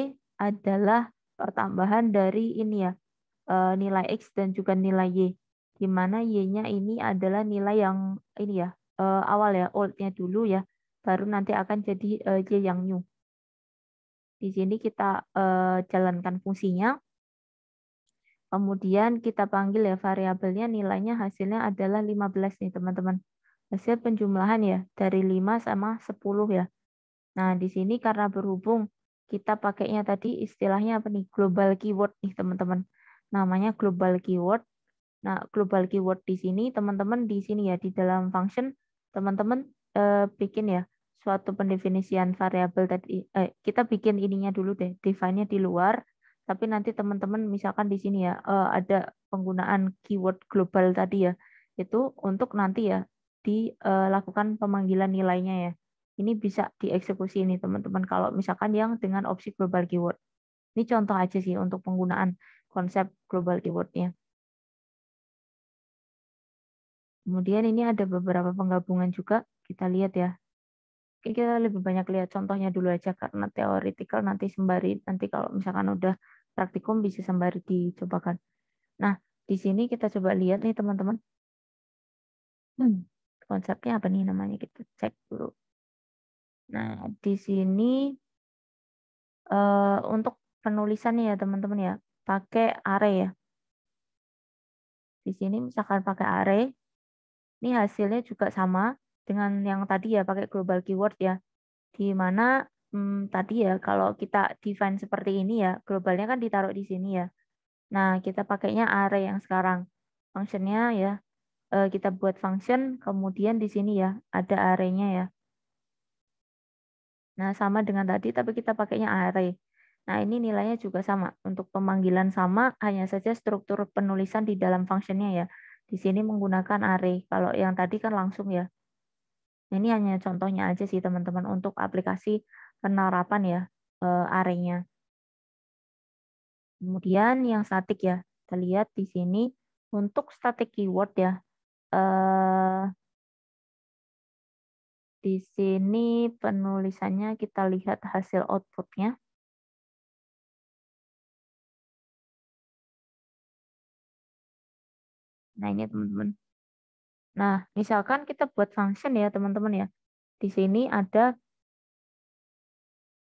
Speaker 1: adalah pertambahan dari ini ya, nilai X dan juga nilai Y. Di mana Y-nya ini adalah nilai yang ini ya, awal ya, old-nya dulu ya, baru nanti akan jadi Y yang new. Di sini kita jalankan fungsinya, kemudian kita panggil ya variabelnya, nilainya hasilnya adalah 15 nih teman-teman. Hasil penjumlahan ya, dari 5 sama 10 ya. Nah, di sini karena berhubung kita pakainya tadi istilahnya apa nih? Global keyword nih, teman-teman. Namanya global keyword. Nah, global keyword di sini teman-teman di sini ya di dalam function teman-teman bikin ya suatu pendefinisian variabel tadi kita bikin ininya dulu deh, define-nya di luar. Tapi nanti teman-teman misalkan di sini ya ada penggunaan keyword global tadi ya. Itu untuk nanti ya dilakukan pemanggilan nilainya ya. Ini bisa dieksekusi ini teman-teman kalau misalkan yang dengan opsi global keyword. Ini contoh aja sih untuk penggunaan konsep global keyword-nya. Kemudian ini ada beberapa penggabungan juga. Kita lihat ya. Oke, kita lebih banyak lihat contohnya dulu aja karena teoretikal nanti sembari nanti kalau misalkan udah praktikum bisa sembari dicobakan. Nah, di sini kita coba lihat nih teman-teman. Konsepnya apa nih namanya kita cek dulu. Nah, di sini untuk penulisannya ya teman-teman ya, pakai array ya. Di sini misalkan pakai array, ini hasilnya juga sama dengan yang tadi ya pakai global keyword ya. Di mana tadi ya kalau kita define seperti ini ya, globalnya kan ditaruh di sini ya. Nah, kita pakainya array yang sekarang. Functionnya ya, kita buat function, kemudian di sini ya, ada array-nya ya. Nah, sama dengan tadi, tapi kita pakainya array. Nah, ini nilainya juga sama. Untuk pemanggilan sama, hanya saja struktur penulisan di dalam functionnya ya. Di sini menggunakan array. Kalau yang tadi kan langsung ya. Ini hanya contohnya aja sih teman-teman untuk aplikasi penerapan ya array-nya. Kemudian yang statik ya, kita lihat di sini untuk static keyword ya. Di sini penulisannya kita lihat hasil outputnya. Nah ini teman-teman. Nah misalkan kita buat function ya teman-teman ya. Di sini ada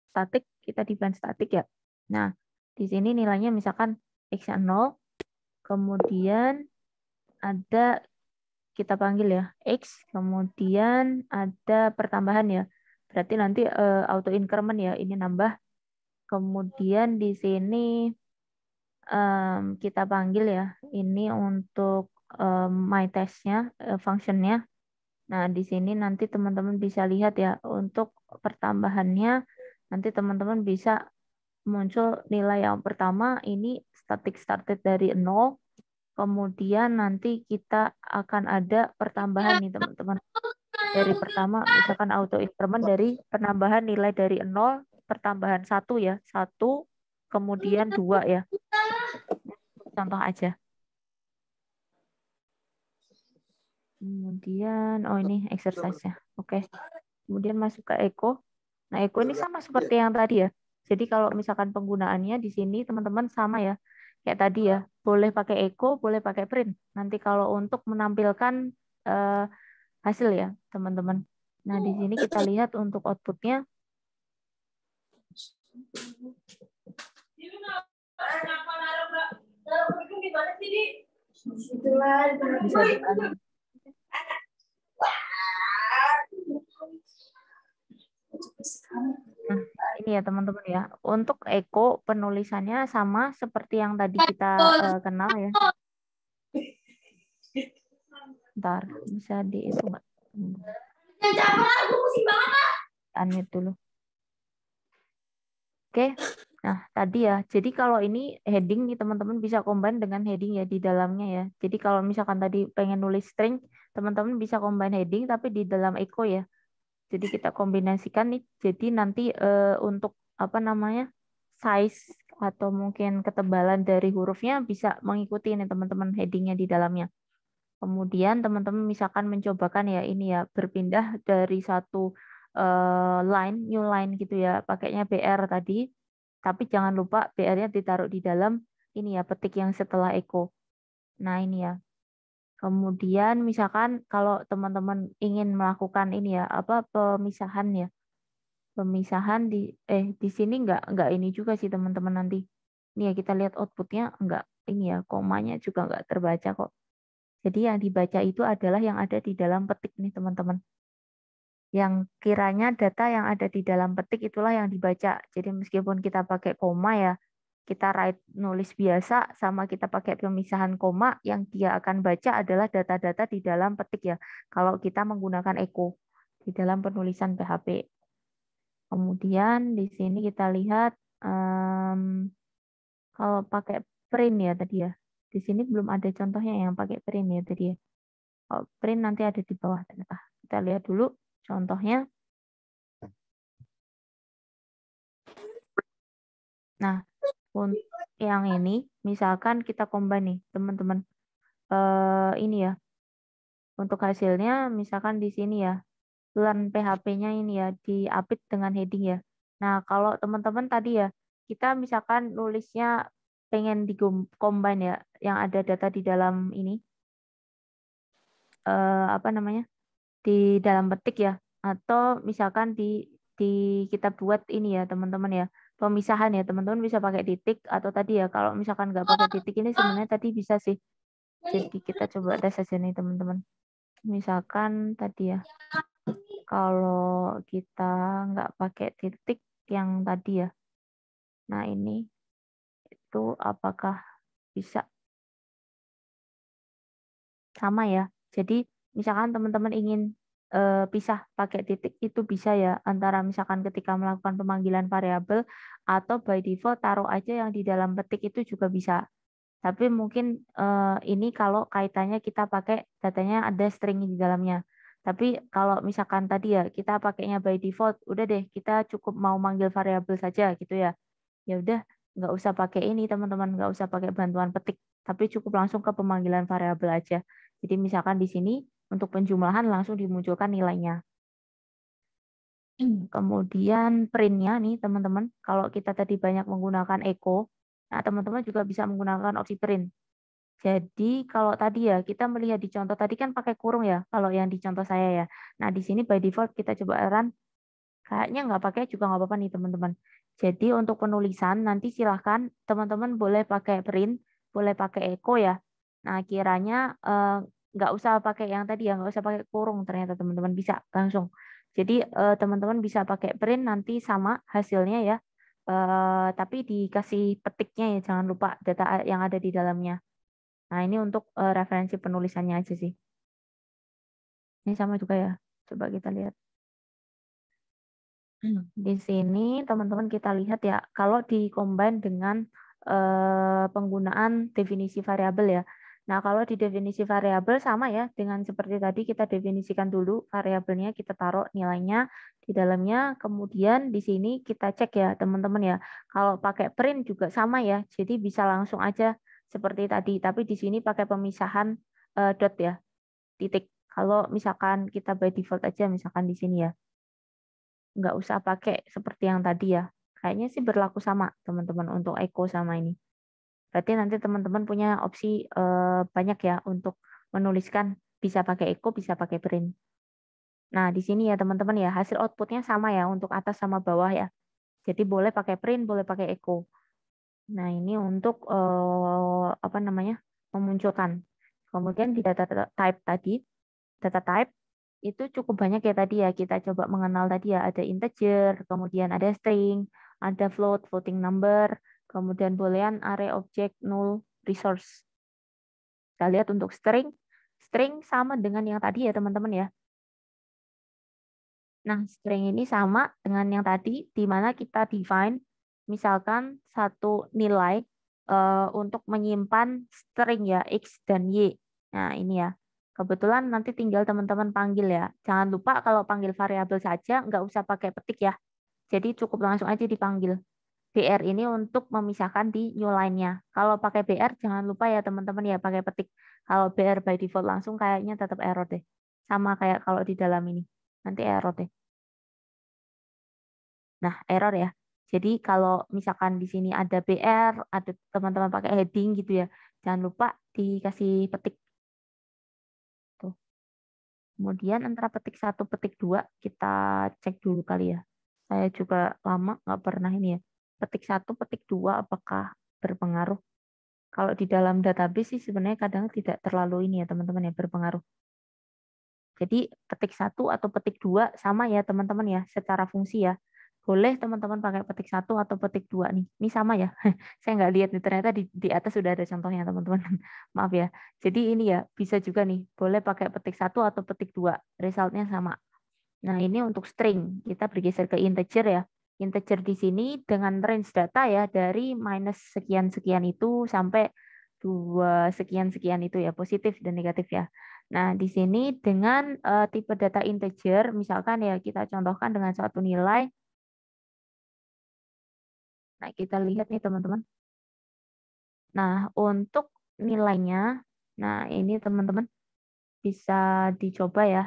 Speaker 1: static, kita define static ya. Nah di sini nilainya misalkan x-nya 0, kemudian ada kita panggil ya X, kemudian ada pertambahan ya. Berarti nanti auto increment ya, ini nambah. Kemudian di sini kita panggil ya, ini untuk my test-nya, function-nya. Nah, di sini nanti teman-teman bisa lihat ya, untuk pertambahannya nanti teman-teman bisa muncul nilai yang pertama, ini static started dari 0, kemudian nanti kita akan ada pertambahan nih teman-teman. Dari pertama, misalkan auto increment dari penambahan nilai dari 0, pertambahan 1 ya. 1, kemudian 2 ya. Contoh aja. Kemudian, oh ini exercise-nya. Oke. Kemudian masuk ke echo. Nah, echo ini sama seperti yang tadi ya. Jadi kalau misalkan penggunaannya di sini teman-teman sama ya. Kayak tadi ya, boleh pakai echo, boleh pakai print. Nanti kalau untuk menampilkan hasil ya, teman-teman. Nah, di sini kita lihat untuk outputnya. Bisa dialih. Nah, ini ya teman-teman ya. Untuk echo penulisannya sama seperti yang tadi kita kenal ya. Ntar bisa di itu nggak? Unmute dulu. Oke. Nah, tadi ya. Jadi kalau ini heading nih teman-teman bisa combine dengan heading ya di dalamnya ya. Jadi kalau misalkan tadi pengen nulis string, teman-teman bisa combine heading tapi di dalam echo ya. Jadi kita kombinasikan nih. Jadi nanti untuk apa namanya size atau mungkin ketebalan dari hurufnya bisa mengikuti nih teman-teman headingnya di dalamnya. Kemudian teman-teman misalkan mencobakan ya ini ya berpindah dari satu line, new line gitu ya, pakainya BR tadi. Tapi jangan lupa BR-nya ditaruh di dalam ini ya, petik yang setelah echo. Nah, ini ya. Kemudian misalkan kalau teman-teman ingin melakukan ini ya, apa pemisahan ya. Pemisahan di sini nggak ini juga sih teman-teman nanti. Ini ya kita lihat outputnya nggak ini ya, komanya juga nggak terbaca kok. Jadi yang dibaca itu adalah yang ada di dalam petik nih teman-teman. Yang kiranya data yang ada di dalam petik itulah yang dibaca. Jadi meskipun kita pakai koma ya, kita write nulis biasa sama kita pakai pemisahan koma, yang dia akan baca adalah data-data di dalam petik ya. Kalau kita menggunakan echo di dalam penulisan PHP. Kemudian di sini kita lihat kalau pakai print ya tadi ya. Di sini belum ada contohnya yang pakai print ya tadi ya. Kalau print nanti ada di bawah ternyata. Kita lihat dulu contohnya. Nah, untuk yang ini, misalkan kita combine nih, teman-teman. Ini ya, untuk hasilnya, misalkan di sini ya, learn PHP-nya ini ya, diapit dengan heading ya. Nah, kalau teman-teman tadi ya, kita misalkan nulisnya pengen di combine ya, yang ada data di dalam ini, apa namanya, di dalam petik ya, atau misalkan di kita buat ini ya, teman-teman ya, pemisahan ya, teman-teman bisa pakai titik atau tadi ya, kalau misalkan nggak pakai titik ini sebenarnya tadi bisa sih. Jadi kita coba tes aja nih teman-teman. Misalkan tadi ya, kalau kita nggak pakai titik yang tadi ya. Nah ini itu apakah bisa sama ya? Jadi misalkan teman-teman ingin pisah pakai titik itu bisa ya antara misalkan ketika melakukan pemanggilan variabel atau by default taruh aja yang di dalam petik itu juga bisa. Tapi mungkin ini kalau kaitannya kita pakai datanya ada string di dalamnya. Tapi kalau misalkan tadi ya kita pakainya by default, udah deh kita cukup mau manggil variabel saja gitu ya. Ya udah nggak usah pakai ini teman-teman, nggak usah pakai bantuan petik, tapi cukup langsung ke pemanggilan variabel aja. Jadi misalkan di sini untuk penjumlahan langsung dimunculkan nilainya. Kemudian printnya nih teman-teman, kalau kita tadi banyak menggunakan echo, nah teman-teman juga bisa menggunakan opsi print. Jadi kalau tadi ya kita melihat di contoh tadi kan pakai kurung ya, kalau yang di contoh saya ya. Nah di sini by default kita coba run, kayaknya nggak pakai juga nggak apa-apa nih teman-teman. Jadi untuk penulisan nanti silahkan teman-teman boleh pakai print, boleh pakai echo ya. Nah kiranya nggak usah pakai yang tadi ya, nggak usah pakai kurung ternyata teman-teman bisa langsung. Jadi teman-teman bisa pakai print nanti sama hasilnya ya. Tapi dikasih petiknya ya, jangan lupa data yang ada di dalamnya. Nah, ini untuk referensi penulisannya aja sih. Ini sama juga ya. Coba kita lihat. Di sini teman-teman kita lihat ya, kalau di-combine dengan penggunaan definisi variabel ya. Nah, kalau di definisi variabel sama ya, dengan seperti tadi kita definisikan dulu variabelnya, kita taruh nilainya di dalamnya, kemudian di sini kita cek ya teman-teman ya. Kalau pakai print juga sama ya, jadi bisa langsung aja seperti tadi, tapi di sini pakai pemisahan dot ya, titik. Kalau misalkan kita by default aja, misalkan di sini ya, nggak usah pakai seperti yang tadi ya. Kayaknya sih berlaku sama teman-teman untuk echo sama ini. Berarti nanti teman-teman punya opsi banyak ya untuk menuliskan, bisa pakai echo, bisa pakai print. Nah, di sini ya teman-teman ya, hasil outputnya sama ya untuk atas sama bawah ya. Jadi boleh pakai print, boleh pakai echo. Nah, ini untuk apa namanya? Memunculkan. Kemudian di data type tadi, data type itu cukup banyak ya tadi ya. Kita coba mengenal tadi ya, ada integer, kemudian ada string, ada float, floating number, kemudian boolean, array, object, null, resource. Kita lihat untuk string, string sama dengan yang tadi ya teman-teman ya. Nah, string ini sama dengan yang tadi, di mana kita define misalkan satu nilai untuk menyimpan string ya, X dan Y. Nah, ini ya. Kebetulan nanti tinggal teman-teman panggil ya. Jangan lupa kalau panggil variabel saja, nggak usah pakai petik ya. Jadi cukup langsung aja dipanggil. BR ini untuk memisahkan di new line-nya. Kalau pakai BR, jangan lupa ya teman-teman ya pakai petik. Kalau BR by default langsung kayaknya tetap error deh. Sama kayak kalau di dalam ini. Nanti error deh. Nah, error ya. Jadi kalau misalkan di sini ada BR, ada teman-teman pakai heading gitu ya, jangan lupa dikasih petik. Tuh. Kemudian antara petik 1, petik 2 kita cek dulu kali ya. Saya juga lama nggak pernah ini ya. Petik 1, petik 2 apakah berpengaruh? Kalau di dalam database sih sebenarnya kadang tidak terlalu ini ya teman-teman ya berpengaruh. Jadi petik 1 atau petik 2 sama ya teman-teman ya secara fungsi ya. Boleh teman-teman pakai petik 1 atau petik 2 nih. Ini sama ya. Saya nggak lihat nih ternyata di atas sudah ada contohnya teman-teman. Maaf ya. Jadi ini ya bisa juga nih. Boleh pakai petik 1 atau petik 2. Resultnya sama. Nah ini untuk string. Kita bergeser ke integer ya. Integer di sini dengan range data ya dari minus sekian-sekian itu sampai 2 sekian-sekian itu ya. Positif dan negatif ya. Nah, di sini dengan tipe data integer, misalkan ya kita contohkan dengan suatu nilai. Nah, kita lihat nih teman-teman. Nah, untuk nilainya, nah ini teman-teman bisa dicoba ya.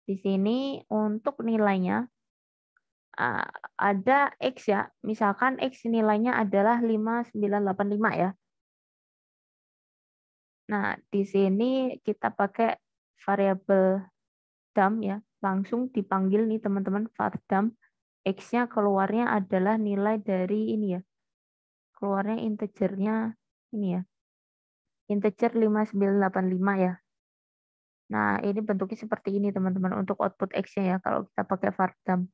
Speaker 1: Di sini untuk nilainya ada X ya. Misalkan X nilainya adalah 5985 ya. Nah, di sini kita pakai variabel dam ya. Langsung dipanggil nih teman-teman var dam. X-nya keluarnya adalah nilai dari ini ya. Keluarnya integernya ini ya. Integer 5985 ya. Nah, ini bentuknya seperti ini teman-teman untuk output X-nya ya kalau kita pakai var dam.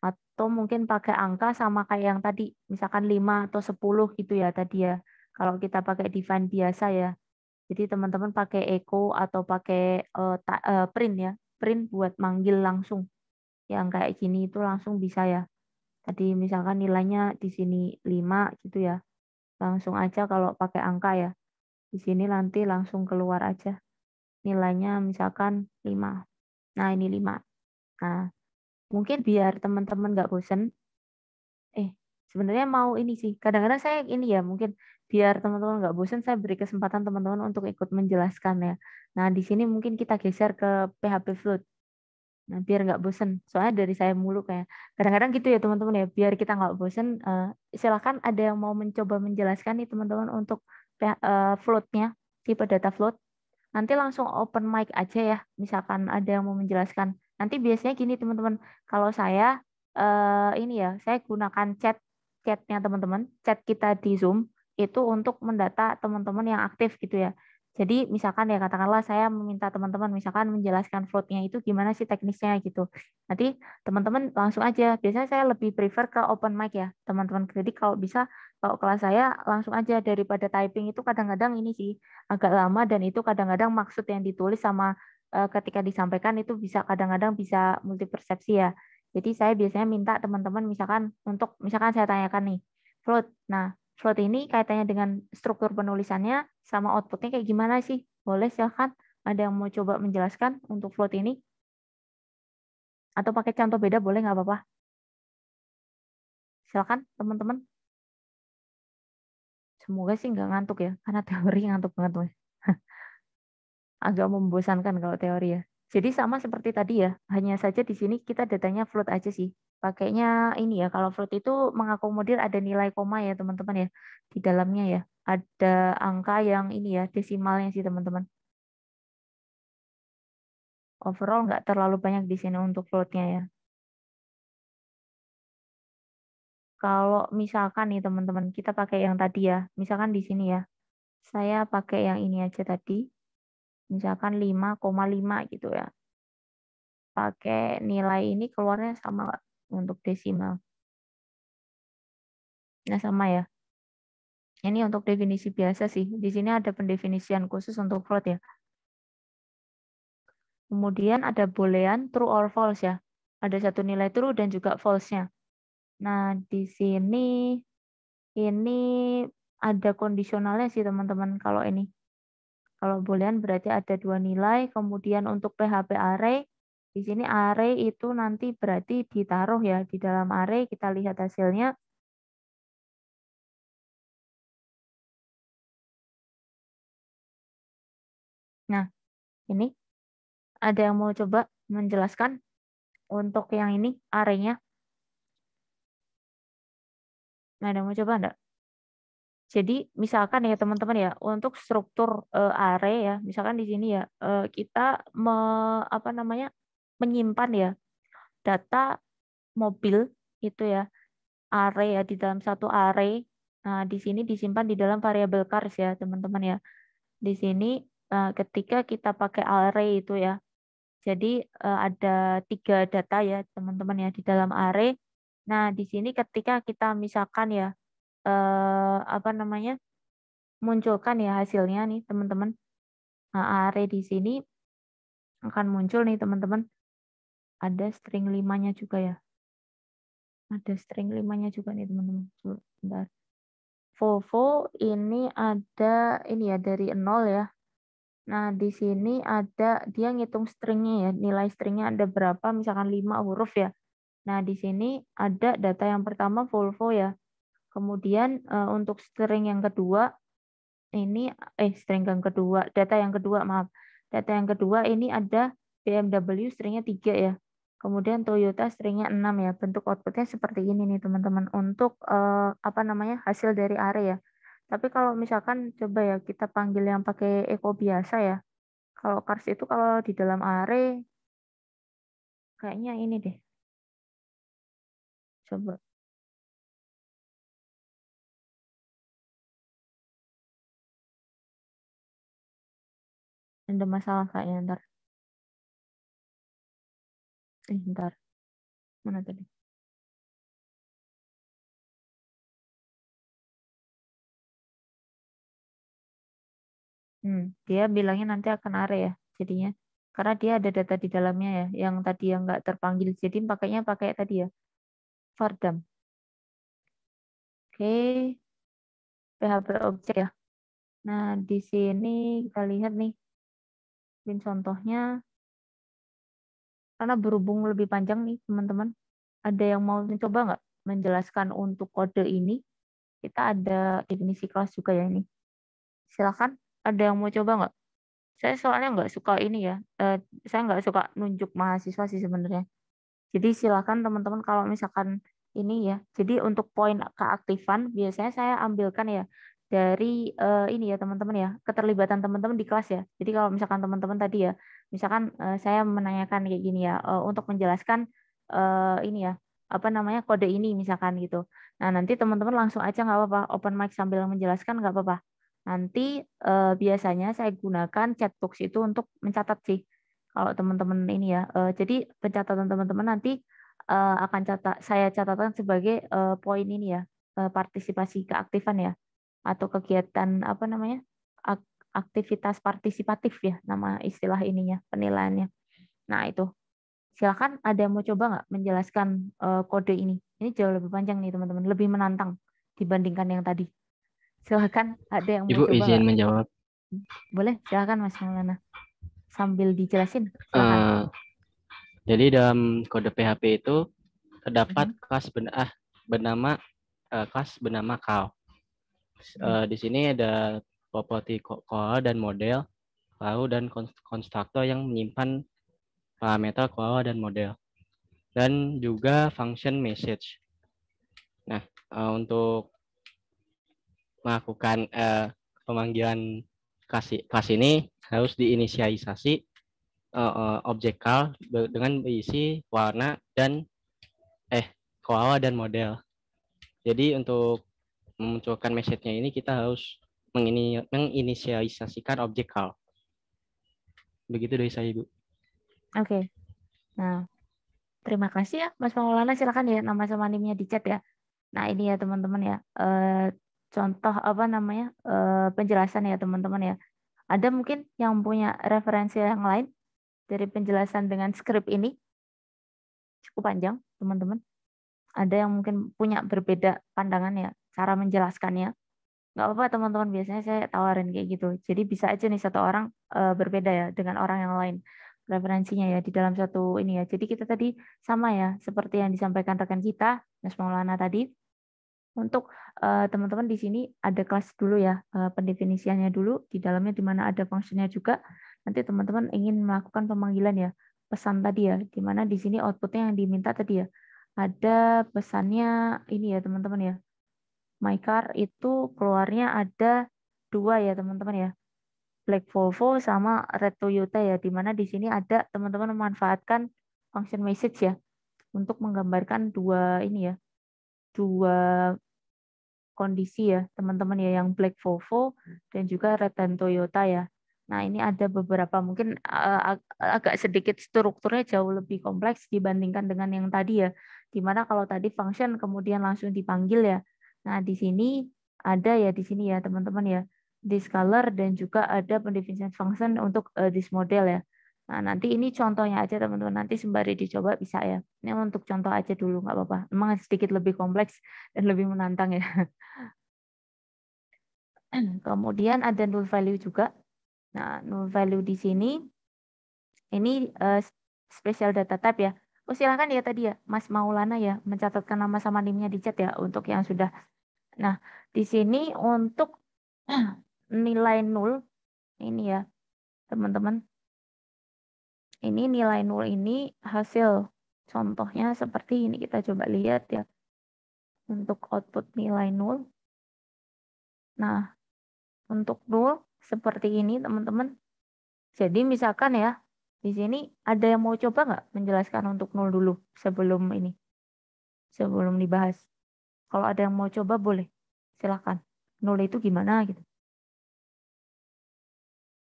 Speaker 1: Atau mungkin pakai angka sama kayak yang tadi, misalkan 5 atau 10 gitu ya tadi ya. Kalau kita pakai define biasa ya. Jadi teman-teman pakai echo atau pakai print ya. Print buat manggil langsung. Yang kayak gini itu langsung bisa ya. Tadi misalkan nilainya di sini 5 gitu ya. Langsung aja kalau pakai angka ya. Di sini nanti langsung keluar aja. Nilainya misalkan 5. Nah, ini 5. Nah, mungkin biar teman-teman nggak bosen. Sebenarnya mau ini sih. Kadang-kadang saya ini ya, mungkin biar teman-teman nggak bosen, saya beri kesempatan teman-teman untuk ikut menjelaskan ya. Nah, di sini mungkin kita geser ke PHP Float. Nah, biar nggak bosen. Soalnya dari saya mulu kayak kadang-kadang gitu ya teman-teman ya. Biar kita nggak bosen, silakan ada yang mau mencoba menjelaskan nih teman-teman untuk float-nya, tipe data float. Nanti langsung open mic aja ya. Misalkan ada yang mau menjelaskan. Nanti biasanya gini teman-teman. Kalau saya ini ya, saya gunakan chatnya teman-teman, chat kita di Zoom itu untuk mendata teman-teman yang aktif gitu ya. Jadi misalkan ya katakanlah saya meminta teman-teman misalkan menjelaskan float-nya itu gimana sih teknisnya gitu. Nanti teman-teman langsung aja. Biasanya saya lebih prefer ke open mic ya teman-teman. Jadi kalau bisa kalau kelas saya langsung aja daripada typing itu kadang-kadang ini sih agak lama dan itu kadang-kadang maksud yang ditulis sama ketika disampaikan itu bisa kadang-kadang bisa multi persepsi ya. Jadi saya biasanya minta teman-teman misalkan untuk misalkan saya tanyakan nih float. Nah, float ini kaitannya dengan struktur penulisannya sama outputnya kayak gimana sih? Boleh silahkan. Ada yang mau coba menjelaskan untuk float ini? Atau pakai contoh beda boleh nggak apa-apa. Silakan teman-teman. Semoga sih nggak ngantuk ya, karena teori ngantuk banget Mas. Agak membosankan kalau teori ya. Jadi sama seperti tadi ya, hanya saja di sini kita datanya float aja sih. Pakainya ini ya, kalau float itu mengakomodir ada nilai koma ya teman-teman ya, di dalamnya ya. Ada angka yang ini ya, desimalnya sih teman-teman. Overall nggak terlalu banyak di sini untuk floatnya ya. Kalau misalkan nih teman-teman, kita pakai yang tadi ya, misalkan di sini ya, saya pakai yang ini aja tadi, misalkan 5,5 gitu ya. Pakai nilai ini keluarnya sama nggak untuk desimal? Nah, sama ya. Ini untuk definisi biasa sih. Di sini ada pendefinisian khusus untuk float ya. Kemudian ada boolean true or false ya. Ada satu nilai true dan juga false-nya. Nah, di sini ini ada kondisionalnya sih teman-teman kalau ini. Kalau boolean berarti ada dua nilai. Kemudian untuk PHP array, di sini array itu nanti berarti ditaruh ya di dalam array. Kita lihat hasilnya. Nah, ini ada yang mau coba menjelaskan untuk yang ini array-nya? Nah, ada yang mau coba enggak? Jadi misalkan ya teman-teman ya, untuk struktur array ya, misalkan di sini ya, kita apa namanya, menyimpan ya data mobil itu ya, array ya di dalam satu array. Nah, di sini disimpan di dalam variabel cars ya teman-teman ya. Di sini ketika kita pakai array itu ya, jadi ada 3 data ya teman-teman ya di dalam array. Nah, di sini ketika kita misalkan ya, apa namanya, munculkan ya hasilnya nih teman-teman. Nah, array di sini akan muncul nih teman-teman. Ada string 5-nya juga ya. Ada string 5-nya juga nih teman-teman. Bentar. Volvo ini ada ini ya dari 0 ya. Nah, di sini ada dia ngitung stringnya ya. Nilai stringnya ada berapa? Misalkan 5 huruf ya. Nah, di sini ada data yang pertama Volvo ya. Kemudian untuk string yang kedua ini string yang kedua, data yang kedua, maaf. Data yang kedua ini ada BMW stringnya 3 ya. Kemudian Toyota stringnya 6 ya. Bentuk outputnya seperti ini nih teman-teman untuk apa namanya hasil dari array ya. Tapi kalau misalkan coba ya kita panggil yang pakai echo biasa ya. Kalau cars itu kalau di dalam array kayaknya ini deh. Coba. Ada masalah kayaknya ntar. Ntar. Mana tadi? Dia bilangnya nanti akan array ya jadinya. Karena dia ada data di dalamnya ya, yang tadi yang nggak terpanggil. Jadi pakainya pakai tadi ya, Vardam. Oke, PHP objek ya. Nah, di sini kita lihat nih, ini contohnya. Karena berhubung lebih panjang nih, teman-teman. Ada yang mau mencoba nggak menjelaskan untuk kode ini? Kita ada definisi kelas juga ya ini. Silakan, ada yang mau coba nggak? Saya soalnya nggak suka ini ya. Saya nggak suka nunjuk mahasiswa sih sebenarnya. Jadi silakan teman-teman kalau misalkan ini ya. Jadi untuk poin keaktifan biasanya saya ambilkan ya dari ini ya teman-teman ya, keterlibatan teman-teman di kelas ya. Jadi kalau misalkan teman-teman tadi ya, misalkan saya menanyakan kayak gini ya, untuk menjelaskan ini ya, apa namanya kode ini misalkan gitu. Nah, nanti teman-teman langsung aja nggak apa-apa, open mic sambil menjelaskan nggak apa-apa. Nanti biasanya saya gunakan chatbox itu untuk mencatat sih. Kalau teman-teman ini ya, jadi pencatatan teman-teman nanti akan saya catatkan sebagai poin ini ya, partisipasi keaktifan ya, atau kegiatan apa namanya, aktivitas partisipatif ya, nama istilah ininya, penilaiannya. Nah itu, silakan ada yang mau coba nggak menjelaskan kode ini? Ini jauh lebih panjang nih teman-teman, lebih menantang dibandingkan yang tadi. Silakan ada yang mau
Speaker 3: Ibu
Speaker 1: coba
Speaker 3: izin
Speaker 1: nggak?
Speaker 3: menjawab.
Speaker 1: Boleh, silakan Mas Maulana. Sambil dijelasin, silakan.
Speaker 3: Eh, jadi dalam kode PHP itu terdapat
Speaker 1: Mhm.
Speaker 3: kelas bernama kelas bernama cow.
Speaker 1: Mhm.
Speaker 3: Di sini ada properti call dan model, lalu dan konstruktor yang menyimpan parameter call dan model, dan juga function message. Nah, untuk melakukan pemanggilan kelas ini harus diinisialisasi objek call dengan berisi warna dan koala dan model. Jadi untuk memunculkan message-nya ini kita harus menginisialisasikan objek call. Begitu dari saya, Ibu.
Speaker 1: Oke. Nah, terima kasih ya Mas Maulana, silakan ya nama sama nimnya di chat ya. Nah, ini ya teman-teman ya. Contoh apa namanya? Penjelasan ya teman-teman ya. Ada mungkin yang punya referensi yang lain dari penjelasan dengan skrip ini? Cukup panjang, teman-teman. Ada yang mungkin punya berbeda pandangan ya, cara menjelaskannya. Nggak apa-apa teman-teman, biasanya saya tawarin kayak gitu. Jadi bisa aja nih satu orang berbeda ya dengan orang yang lain referensinya ya di dalam satu ini ya. Jadi kita tadi sama ya seperti yang disampaikan rekan kita Mas Maulana tadi. Untuk teman-teman di sini ada kelas dulu ya, pendefinisiannya dulu di dalamnya di mana ada fungsinya juga. Nanti teman-teman ingin melakukan pemanggilan ya pesan tadi ya, di mana di sini outputnya yang diminta tadi ya. Ada pesannya ini ya teman-teman ya. My Car itu keluarnya ada 2 ya teman-teman ya. Black Volvo sama Red Toyota ya. Dimana di sini ada teman-teman memanfaatkan function message ya. Untuk menggambarkan 2 ini ya. 2 kondisi ya teman-teman ya. Yang Black Volvo dan juga Red dan Toyota ya. Nah ini ada beberapa mungkin agak sedikit strukturnya jauh lebih kompleks dibandingkan dengan yang tadi ya. Dimana kalau tadi function kemudian langsung dipanggil ya. Nah di sini ada ya di sini ya teman-teman ya. This color dan juga ada pendefinisian function untuk this model ya. Nah nanti ini contohnya aja teman-teman. Nanti sembari dicoba bisa ya. Ini untuk contoh aja dulu nggak apa-apa. Memang sedikit lebih kompleks dan lebih menantang ya. Kemudian ada null value juga. Nah, null value di sini ini special data type ya. Oh, silakan ya tadi ya, Mas Maulana ya, mencatatkan nama sama NIM-nya di chat ya untuk yang sudah. Nah, di sini untuk nilai nul ini ya, teman-teman. Ini nilai nul ini hasil contohnya seperti ini. Kita coba lihat ya. Untuk output nilai nul. Nah, untuk nul seperti ini, teman-teman. Jadi misalkan ya, di sini ada yang mau coba nggak menjelaskan untuk nol dulu sebelum ini, sebelum dibahas. Kalau ada yang mau coba boleh, silakan. Nol itu gimana gitu?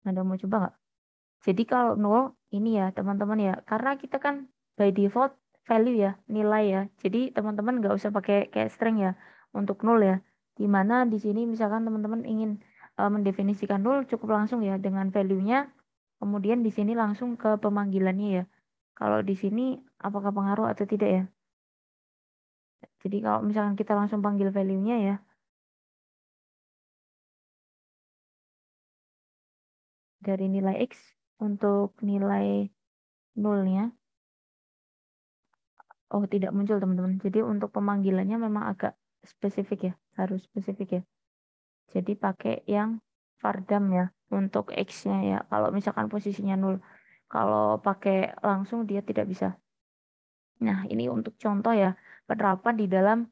Speaker 1: Ada yang mau coba nggak? Jadi kalau nol ini ya teman-teman ya, karena kita kan by default value ya, nilai ya. Jadi teman-teman nggak usah pakai kayak string ya untuk nol ya. Dimana di sini misalkan teman-teman ingin mendefinisikan nol cukup langsung ya dengan value-nya. Kemudian di sini langsung ke pemanggilannya ya. Kalau di sini apakah pengaruh atau tidak ya? Jadi kalau misalkan kita langsung panggil value-nya ya. Dari nilai X untuk nilai nulnya. Oh tidak muncul teman-teman. Jadi untuk pemanggilannya memang agak spesifik ya. Harus spesifik ya. Jadi pakai yang vardam ya. Untuk X-nya ya. Kalau misalkan posisinya 0. Kalau pakai langsung dia tidak bisa. Nah, ini untuk contoh ya, penerapan di dalam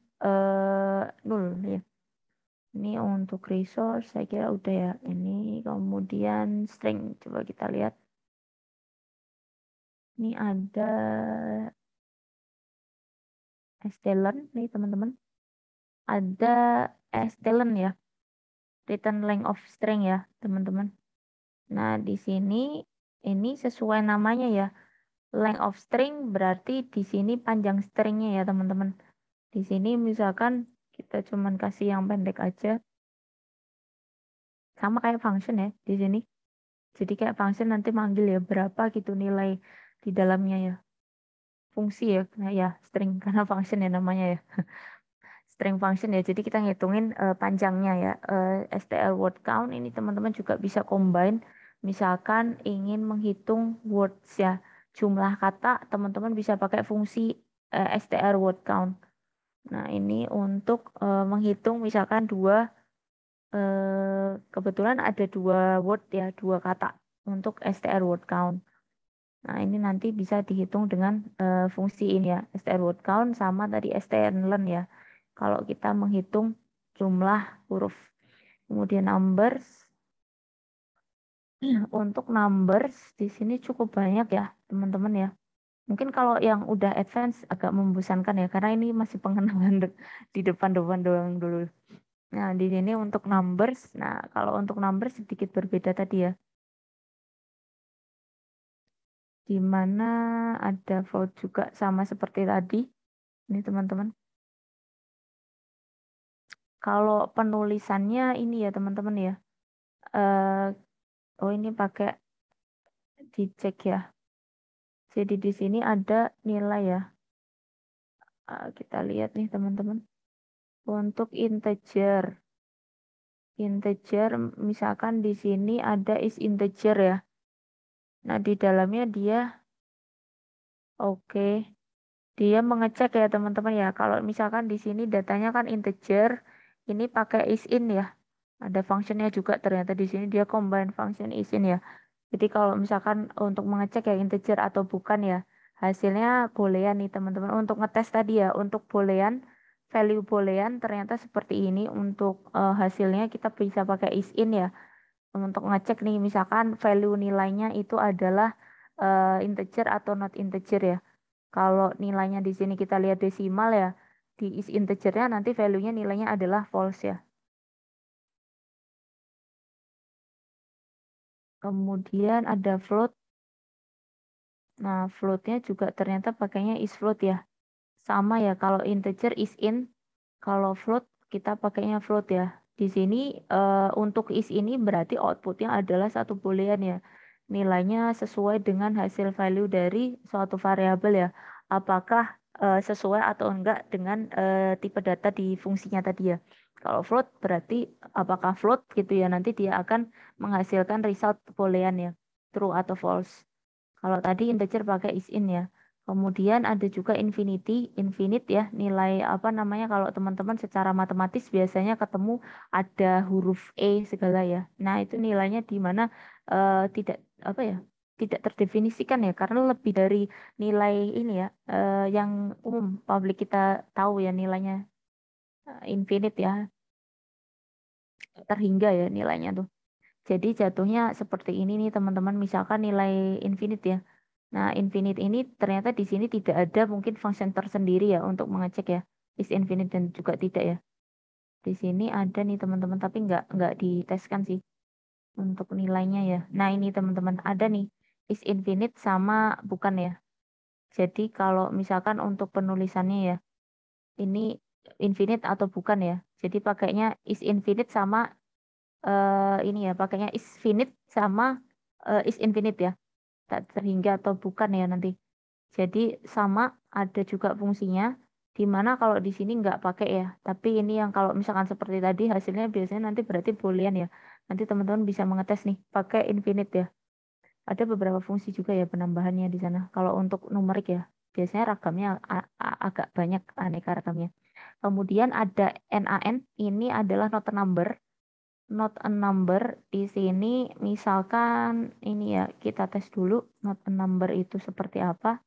Speaker 1: nul ya. Ini untuk resource, saya kira udah ya. Ini kemudian string, coba kita lihat. Ini ada stlen nih teman-teman. Ada stlen ya, return length of string ya teman-teman. Nah, di sini ini sesuai namanya ya. Length of string berarti di sini panjang stringnya ya teman-teman. Di sini misalkan kita cuman kasih yang pendek aja. Sama kayak function ya di sini. Jadi kayak function nanti manggil ya berapa gitu nilai di dalamnya ya. Fungsi ya, nah, ya string karena function ya namanya ya. String function ya. Jadi kita ngitungin panjangnya ya. STL word count ini teman-teman juga bisa combine. Misalkan ingin menghitung words ya. Jumlah kata teman-teman bisa pakai fungsi str word count. Nah, ini untuk menghitung misalkan kebetulan ada 2 word ya, 2 kata untuk str word count. Nah, ini nanti bisa dihitung dengan fungsi ini ya, str word count sama tadi strlen ya. Kalau kita menghitung jumlah huruf. Kemudian numbers. Untuk numbers di sini cukup banyak ya, teman-teman ya. Mungkin kalau yang udah advance agak membosankan ya, karena ini masih pengenalan di depan-depan doang dulu. Nah, di sini untuk numbers. Nah, kalau untuk numbers sedikit berbeda tadi ya. Di mana ada float juga sama seperti tadi. Ini teman-teman. Kalau penulisannya ini ya teman-teman ya. Oh ini pakai dicek ya. Jadi di sini ada nilai ya. Kita lihat nih teman-teman. Untuk integer. Integer misalkan di sini ada is integer ya. Nah di dalamnya dia oke. Dia mengecek ya teman-teman ya. Kalau misalkan di sini datanya kan integer. Ini pakai is in ya. Ada functionnya juga ternyata di sini dia combine function is in ya. Jadi kalau misalkan untuk mengecek ya integer atau bukan ya, hasilnya boolean nih teman-teman. Untuk ngetes tadi ya, untuk boolean value boolean ternyata seperti ini. Untuk hasilnya kita bisa pakai is in ya. Untuk ngecek nih, misalkan value nilainya itu adalah integer atau not integer ya. Kalau nilainya di sini kita lihat desimal ya, di is integernya nanti value-nya nilainya adalah false ya. Kemudian ada float. Nah, float-nya juga ternyata pakainya is float ya. Sama ya, kalau integer is in, kalau float kita pakainya float ya. Di sini untuk is ini berarti outputnya adalah satu boolean ya. Nilainya sesuai dengan hasil value dari suatu variabel ya. Apakah sesuai atau enggak dengan tipe data di fungsinya tadi ya. Kalau float berarti apakah float gitu ya, nanti dia akan menghasilkan result boolean ya, true atau false. Kalau tadi integer pakai is in ya. Kemudian ada juga infinite ya, nilai apa namanya, kalau teman-teman secara matematis biasanya ketemu ada huruf E segala ya. Nah, itu nilainya di mana tidak apa ya, tidak terdefinisikan ya, karena lebih dari nilai ini ya, yang umum publik kita tahu ya nilainya infinite ya, terhingga ya nilainya tuh. Jadi jatuhnya seperti ini nih teman-teman, misalkan nilai infinite ya. Nah, infinite ini ternyata di sini tidak ada mungkin function tersendiri ya untuk mengecek ya. Is infinite dan juga tidak ya. Di sini ada nih teman-teman, tapi nggak diteskan sih untuk nilainya ya. Nah, ini teman-teman ada nih is infinite sama bukan ya. Jadi kalau misalkan untuk penulisannya ya, ini infinite atau bukan ya. Jadi pakainya is infinite sama ini ya, pakainya is finite sama is infinite ya. Tak terhingga atau bukan ya nanti. Jadi sama, ada juga fungsinya, di mana kalau di sini nggak pakai ya. Tapi ini yang kalau misalkan seperti tadi hasilnya biasanya nanti berarti boolean ya. Nanti teman-teman bisa mengetes nih pakai infinite ya. Ada beberapa fungsi juga ya penambahannya di sana. Kalau untuk numerik ya, biasanya ragamnya agak banyak, aneka ragamnya. Kemudian ada NaN, ini adalah not a number. Not a number di sini misalkan ini ya, kita tes dulu not a number itu seperti apa.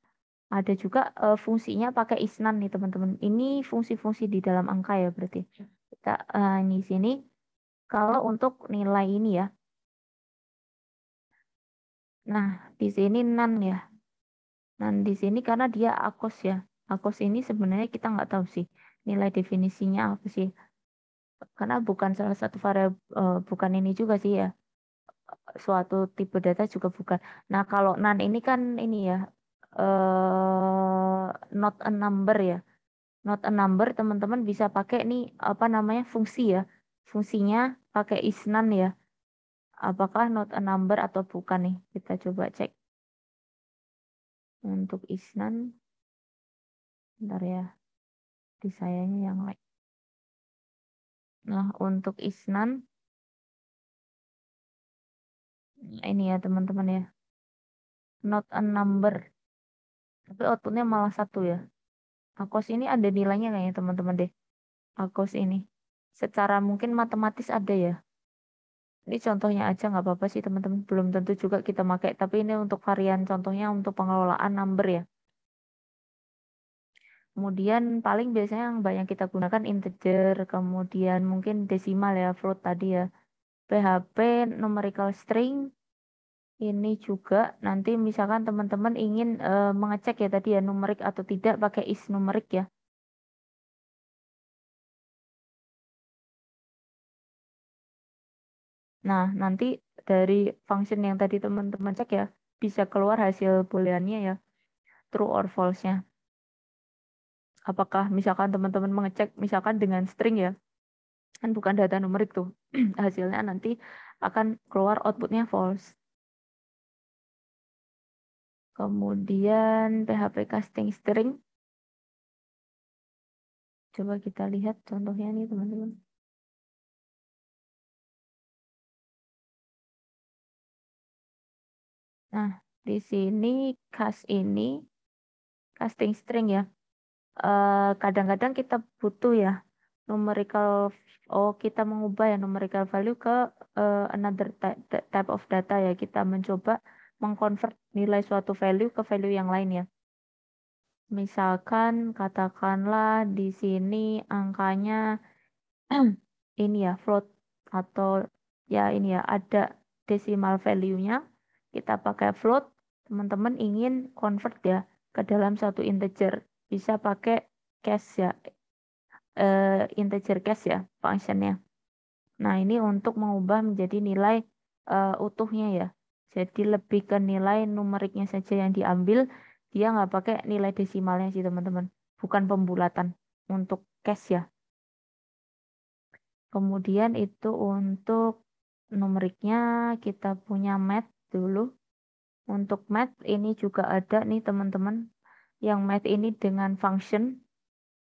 Speaker 1: Ada juga fungsinya pakai isnan nih teman-teman. Ini fungsi-fungsi di dalam angka ya berarti. Kita di sini kalau untuk nilai ini ya. Nah, di sini nan ya. Nan di sini karena dia akos ya. Akos ini sebenarnya kita nggak tahu sih nilai definisinya apa sih. Karena bukan salah satu variabel, bukan ini juga sih ya. Suatu tipe data juga bukan. Nah, kalau nan ini kan ini ya, not a number ya. Not a number, teman-teman bisa pakai nih apa namanya fungsi ya. Fungsinya pakai isnan ya. Apakah not a number atau bukan nih? Kita coba cek. Untuk isnan, bentar ya. Di sayanya yang lain. Nah, untuk isnan, ini ya teman-teman ya. Not a number. Tapi outputnya malah satu ya. Akos ini ada nilainya nggak ya teman-teman deh? Akos ini. Secara mungkin matematis ada ya. Ini contohnya aja nggak apa-apa sih teman-teman. Belum tentu juga kita pakai. Tapi ini untuk varian contohnya untuk pengelolaan number ya. Kemudian paling biasanya yang banyak kita gunakan integer. Kemudian mungkin desimal ya, float tadi ya. PHP numerical string. Ini juga nanti misalkan teman-teman ingin mengecek ya tadi ya numerik atau tidak pakai is numerik ya. Nah, nanti dari function yang tadi teman-teman cek ya, bisa keluar hasil booleannya ya, true or false-nya. Apakah misalkan teman-teman mengecek misalkan dengan string ya, kan bukan data numerik tuh, hasilnya nanti akan keluar outputnya false. Kemudian PHP casting string. Coba kita lihat contohnya nih teman-teman. Nah, di sini casting string ya. Kadang-kadang kita butuh ya numerical, kita mengubah ya numerical value ke another type of data ya. Kita mencoba mengconvert nilai suatu value ke value yang lain ya. Misalkan katakanlah di sini angkanya ini ya float atau ya ini ya ada decimal value-nya. Kita pakai float, teman-teman ingin convert ya ke dalam satu integer. Bisa pakai cache ya, integer cache ya functionnya. Nah, ini untuk mengubah menjadi nilai utuhnya ya. Jadi lebih ke nilai numeriknya saja yang diambil, dia nggak pakai nilai desimalnya sih teman-teman. Bukan pembulatan untuk cache ya. Kemudian itu untuk numeriknya kita punya math dulu. Untuk math ini juga ada nih teman-teman. Yang math ini dengan function.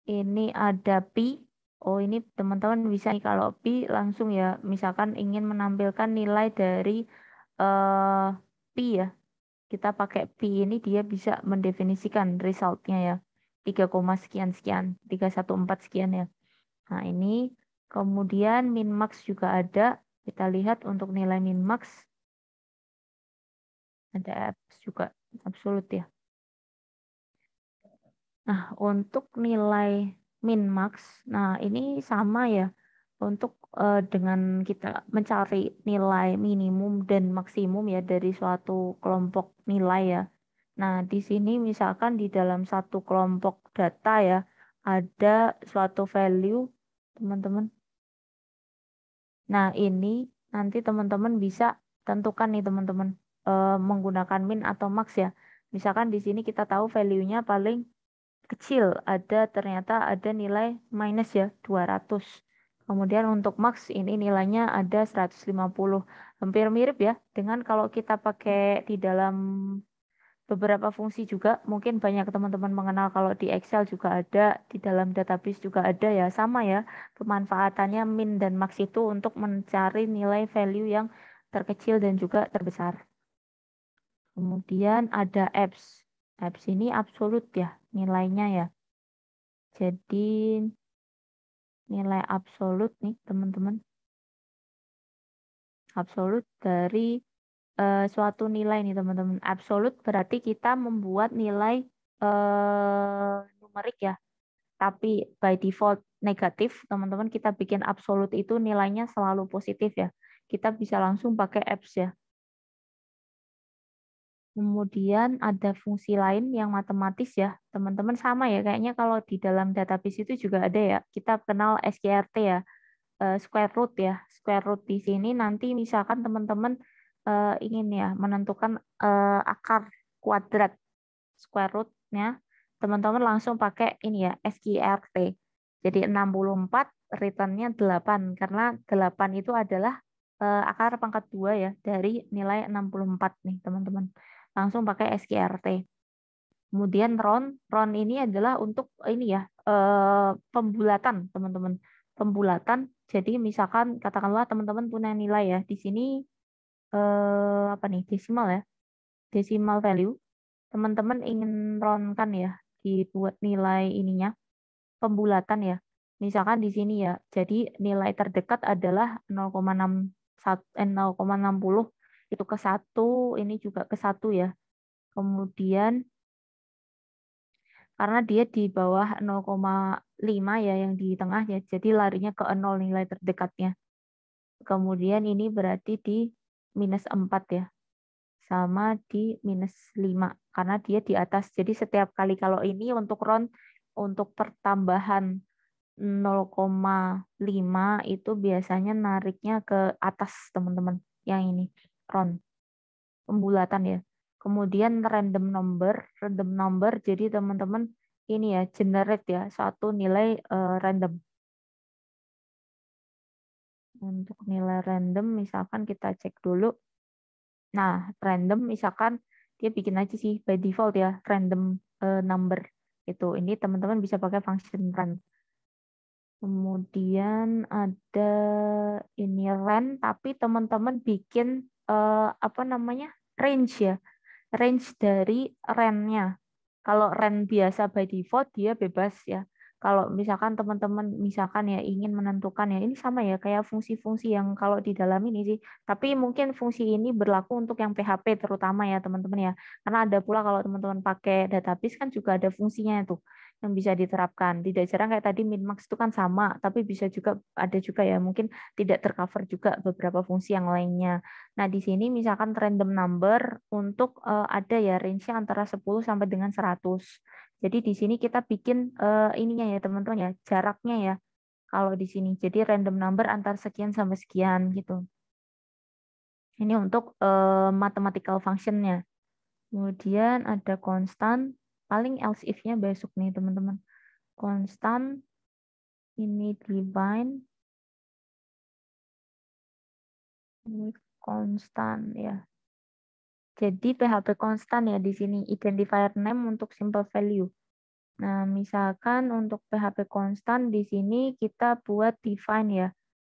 Speaker 1: Ini ada pi. Oh, ini teman-teman bisa nih kalau pi langsung ya, misalkan ingin menampilkan nilai dari pi ya. Kita pakai pi ini dia bisa mendefinisikan resultnya ya. 3, sekian sekian, 314 sekian ya. Nah, ini kemudian min max juga ada. Kita lihat untuk nilai min max ada juga absolut ya. Nah, untuk nilai min max, nah ini sama ya. Untuk dengan kita mencari nilai minimum dan maksimum ya dari suatu kelompok nilai ya. Nah, di sini misalkan di dalam satu kelompok data ya, ada suatu value, teman-teman. Nah, ini nanti teman-teman bisa tentukan nih teman-teman menggunakan min atau max ya. Misalkan di sini kita tahu value-nya paling kecil, ternyata ada nilai minus ya 200. Kemudian untuk max ini nilainya ada 150. Hampir mirip ya dengan kalau kita pakai di dalam beberapa fungsi juga. Mungkin banyak teman-teman mengenal kalau di Excel juga ada, di dalam database juga ada ya. Sama ya pemanfaatannya min dan max itu untuk mencari nilai value yang terkecil dan juga terbesar. Kemudian ada apps. Apps ini absolut ya nilainya ya. Jadi nilai absolut nih teman-teman. Absolut dari suatu nilai nih teman-teman. Absolut berarti kita membuat nilai numerik ya. Tapi by default negatif, teman-teman kita bikin absolut itu nilainya selalu positif ya. Kita bisa langsung pakai apps ya. Kemudian ada fungsi lain yang matematis ya. Teman-teman sama ya, kayaknya kalau di dalam database itu juga ada ya. Kita kenal SQRT ya, square root ya. Square root di sini nanti misalkan teman-teman ingin ya menentukan akar kuadrat square root-nya, teman-teman langsung pakai ini ya, SQRT. Jadi 64 return-nya 8 karena 8 itu adalah akar pangkat 2 ya dari nilai 64 nih, teman-teman. Langsung pakai SQRT. Kemudian round ini adalah untuk ini ya, pembulatan, teman-teman. Pembulatan. Jadi misalkan katakanlah teman-teman punya nilai ya, di sini apa nih, desimal ya. Desimal value. Teman-teman ingin roundkan ya, dibuat nilai ininya, pembulatan ya. Misalkan di sini ya, jadi nilai terdekat adalah 0,60 itu ke 1, ini juga ke 1 ya. Kemudian karena dia di bawah 0,5 ya yang di tengah ya, jadi larinya ke 0 nilai terdekatnya. Kemudian ini berarti di minus 4 ya. Sama di minus 5 karena dia di atas. Jadi setiap kali kalau ini untuk round untuk pertambahan 0,5 itu biasanya nariknya ke atas teman-teman. Yang ini round pembulatan ya. Kemudian random number jadi teman-teman ini ya generate ya satu nilai random. Untuk nilai random misalkan kita cek dulu. Nah, random misalkan dia bikin aja sih by default ya random number itu. Ini teman-teman bisa pakai function rand. Kemudian ada ini rand tapi teman-teman bikin apa namanya? Range ya. Range dari randnya. Kalau rand biasa by default dia bebas ya. Kalau misalkan teman-teman misalkan ya ingin menentukan ya ini sama ya kayak fungsi-fungsi yang kalau di dalam ini sih. Tapi mungkin fungsi ini berlaku untuk yang PHP terutama ya teman-teman ya. Karena ada pula kalau teman-teman pakai database kan juga ada fungsinya itu yang bisa diterapkan. Tidak jarang kayak tadi min-max itu kan sama, tapi bisa juga ada juga ya mungkin tidak tercover juga beberapa fungsi yang lainnya. Nah, di sini misalkan random number untuk ada ya range-nya antara 10 sampai dengan 100. Jadi di sini kita bikin ininya ya teman-teman ya, jaraknya ya. Kalau di sini, jadi random number antar sekian sampai sekian gitu. Ini untuk mathematical function-nya. Kemudian ada konstan, paling else if-nya besok nih teman-teman. Konstan, ini define, ini konstan ya. Jadi PHP konstan ya di sini, identifier name untuk simple value. Nah, misalkan untuk PHP konstan di sini kita buat define ya,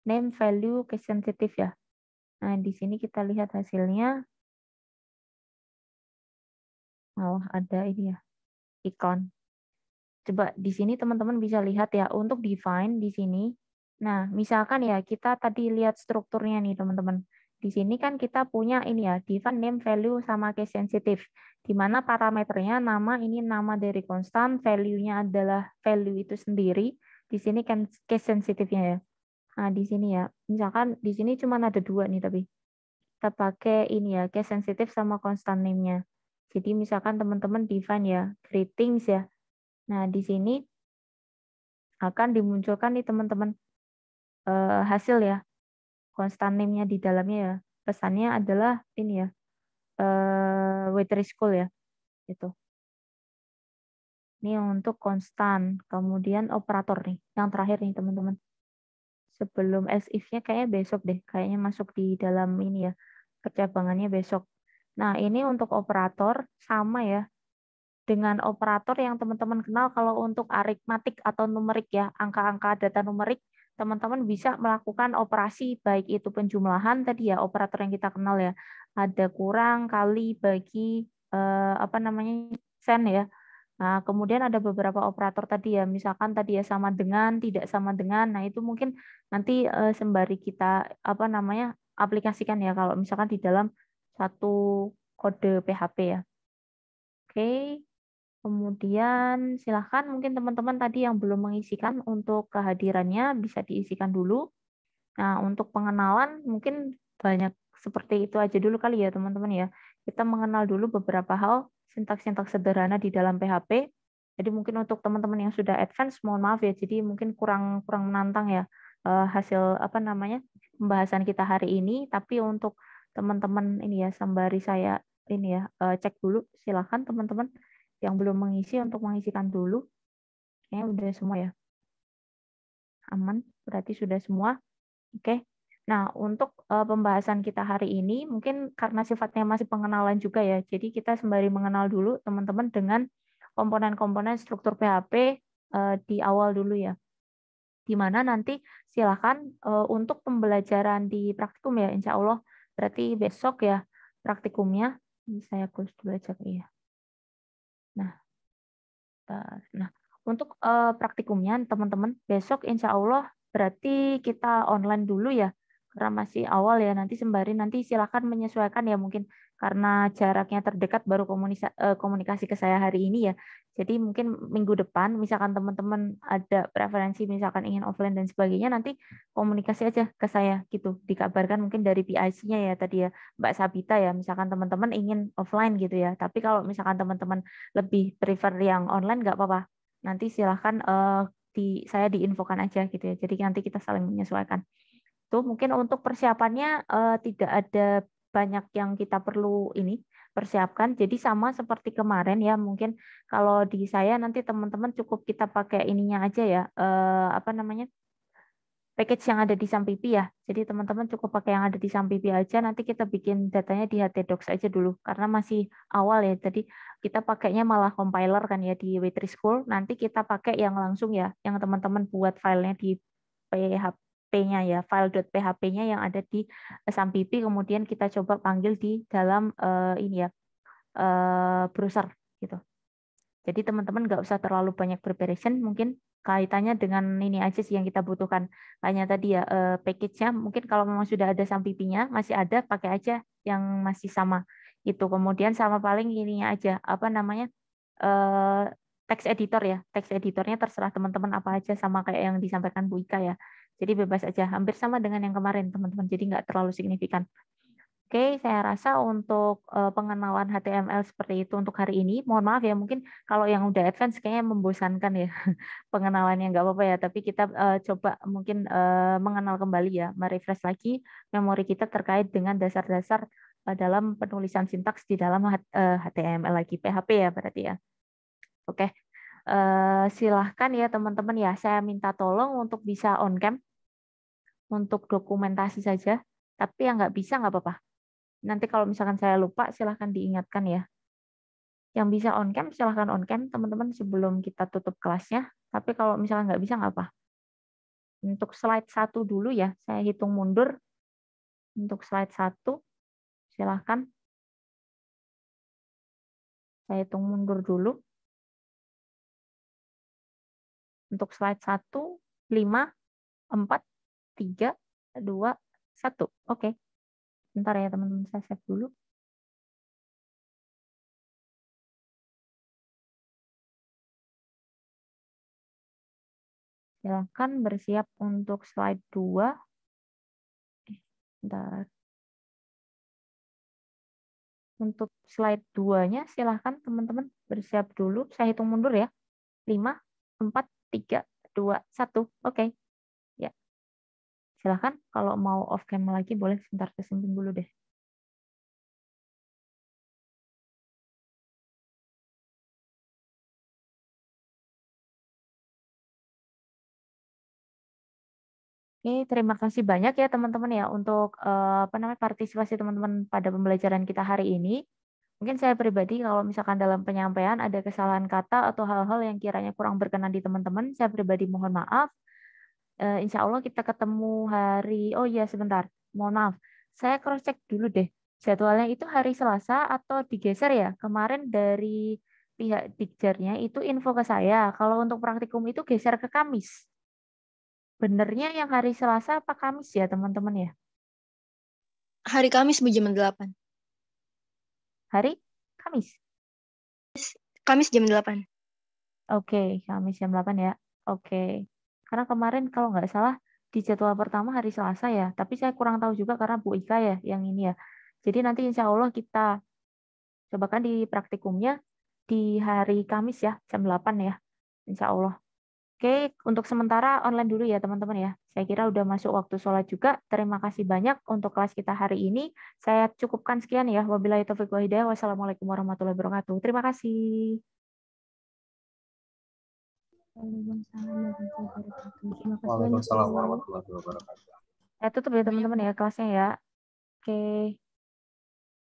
Speaker 1: name value case sensitive ya. Nah, di sini kita lihat hasilnya. Oh, ada ini ya, iklan. Coba di sini teman-teman bisa lihat ya, untuk define di sini. Nah, misalkan ya kita tadi lihat strukturnya nih teman-teman. Di sini kan kita punya ini ya, define name value sama case sensitive. Di mana parameternya nama ini nama dari konstan, value-nya adalah value itu sendiri. Di sini kan case sensitive-nya ya. Nah, di sini ya, misalkan di sini cuma ada dua nih tapi kita pakai ini ya, case sensitive sama constant name-nya. Jadi misalkan teman-teman define ya, greetings ya. Nah, di sini akan dimunculkan nih teman-teman hasil ya, constant name-nya di dalamnya ya. Pesannya adalah ini ya, waitress school ya, itu. Ini untuk konstan. Kemudian operator nih, yang terakhir nih teman-teman. Sebelum else if-nya kayaknya besok deh, kayaknya masuk di dalam ini ya, percabangannya besok. Nah, ini untuk operator sama ya, dengan operator yang teman-teman kenal kalau untuk aritmatik atau numerik ya, angka-angka data numerik, teman-teman bisa melakukan operasi baik itu penjumlahan tadi ya, operator yang kita kenal ya, ada kurang, kali, bagi, apa namanya, sen ya. Nah, kemudian ada beberapa operator tadi ya, misalkan tadi ya sama dengan, tidak sama dengan. Nah, itu mungkin nanti sembari kita apa namanya aplikasikan ya kalau misalkan di dalam satu kode PHP ya. Oke. Kemudian silahkan mungkin teman-teman tadi yang belum mengisikan untuk kehadirannya bisa diisikan dulu. Nah, untuk pengenalan mungkin banyak seperti itu aja dulu kali ya teman-teman ya. Kita mengenal dulu beberapa hal sintaks-sintaks sederhana di dalam PHP. Jadi mungkin untuk teman-teman yang sudah advance mohon maaf ya. Jadi mungkin kurang menantang ya hasil apa namanya pembahasan kita hari ini. Tapi untuk teman-teman ini ya sembari saya ini ya cek dulu silahkan teman-teman yang belum mengisi untuk mengisikan dulu. Kayaknya udah semua ya. Aman, berarti sudah semua. Oke. Nah, untuk pembahasan kita hari ini mungkin karena sifatnya masih pengenalan juga ya. Jadi kita sembari mengenal dulu teman-teman dengan komponen-komponen struktur PHP di awal dulu ya. Di mana nanti silakan untuk pembelajaran di praktikum ya, insya Allah berarti besok ya praktikumnya. Ini saya close dulu aja ya. Nah, untuk praktikumnya teman-teman besok insya Allah berarti kita online dulu ya karena masih awal ya nanti sembari nanti silakan menyesuaikan ya mungkin karena jaraknya terdekat baru komunikasi ke saya hari ini ya jadi mungkin minggu depan misalkan teman-teman ada preferensi misalkan ingin offline dan sebagainya nanti komunikasi aja ke saya gitu dikabarkan mungkin dari PIC-nya ya tadi ya Mbak Sabita ya misalkan teman-teman ingin offline gitu ya tapi kalau misalkan teman-teman lebih prefer yang online nggak apa-apa nanti silahkan saya diinfokan aja gitu ya jadi nanti kita saling menyesuaikan. Tuh mungkin untuk persiapannya tidak ada banyak yang kita perlu ini persiapkan. Jadi sama seperti kemarin ya mungkin kalau di saya nanti teman-teman cukup kita pakai ininya aja ya apa namanya package yang ada di Sampipi ya. Jadi teman-teman cukup pakai yang ada di Sampipi aja. Nanti kita bikin datanya di htdocs aja dulu karena masih awal ya. Jadi kita pakainya malah compiler kan ya di Waitress School. Nanti kita pakai yang langsung ya, yang teman-teman buat filenya di PHP-nya ya, file.php-nya yang ada di Sampipi. Kemudian kita coba panggil di dalam ini ya browser gitu. Jadi teman-teman nggak usah terlalu banyak preparation, mungkin kaitannya dengan ini aja sih yang kita butuhkan. Kayaknya tadi ya, package-nya mungkin kalau memang sudah ada Sampipinya, masih ada, pakai aja yang masih sama. Itu kemudian sama paling ininya aja, apa namanya, text editor ya. Text editornya terserah teman-teman apa aja, sama kayak yang disampaikan Bu Ika ya. Jadi bebas aja, hampir sama dengan yang kemarin teman-teman, jadi nggak terlalu signifikan. Oke, saya rasa untuk pengenalan HTML seperti itu untuk hari ini. Mohon maaf ya, mungkin kalau yang udah advance kayaknya membosankan ya pengenalannya, nggak apa-apa ya. Tapi kita coba mungkin mengenal kembali ya, merefresh lagi memori kita terkait dengan dasar-dasar dalam penulisan sintaks di dalam HTML lagi, PHP ya berarti ya. Oke, silahkan ya teman-teman ya. Saya minta tolong untuk bisa on cam untuk dokumentasi saja. Tapi yang nggak bisa nggak apa-apa. Nanti kalau misalkan saya lupa, silahkan diingatkan ya. Yang bisa on cam, silahkan on cam teman-teman sebelum kita tutup kelasnya. Tapi kalau misalkan nggak bisa, nggak apa. Untuk slide 1 dulu ya, saya hitung mundur. Untuk slide 1, silahkan. Saya hitung mundur dulu. Untuk slide 1, 5, 4, 3, 2, 1. Oke. Bentar ya teman-teman, saya save dulu. Silahkan bersiap untuk slide 2. Bentar. Untuk slide 2-nya silahkan teman-teman bersiap dulu. Saya hitung mundur ya. 5, 4, 3, 2, 1. Oke. Ya. Silahkan kalau mau off cam lagi boleh sebentar kesimpan dulu deh. Oke, terima kasih banyak ya teman-teman ya untuk partisipasi teman-teman pada pembelajaran kita hari ini. Mungkin saya pribadi kalau misalkan dalam penyampaian ada kesalahan kata atau hal-hal yang kiranya kurang berkenan di teman-teman, saya pribadi mohon maaf. Insya Allah kita ketemu hari, oh iya sebentar, mohon maaf. Saya cross check dulu deh. Jadwalnya itu hari Selasa atau digeser ya? Kemarin dari pihak Dikjernya itu info ke saya. Kalau untuk praktikum itu geser ke Kamis. Benernya yang hari Selasa apa Kamis ya teman-teman ya?
Speaker 2: Hari Kamis Bu jam 8.
Speaker 1: Hari Kamis.
Speaker 2: Kamis jam 8.
Speaker 1: Oke, Kamis jam 8 ya. Oke. Karena kemarin kalau nggak salah di jadwal pertama hari Selasa ya. Tapi saya kurang tahu juga karena Bu Ika ya yang ini ya. Jadi nanti insya Allah kita cobakan di praktikumnya di hari Kamis ya, jam 8 ya. Insya Allah. Oke, untuk sementara online dulu ya teman-teman ya. Saya kira udah masuk waktu sholat juga. Terima kasih banyak untuk kelas kita hari ini. Saya cukupkan sekian ya. Wabillahi taufiq wal hidayah. Wassalamualaikum warahmatullahi wabarakatuh. Terima kasih.
Speaker 4: Waalaikumsalam warahmatullahi wabarakatuh.
Speaker 1: Saya tutup ya teman-teman ya kelasnya ya. Oke.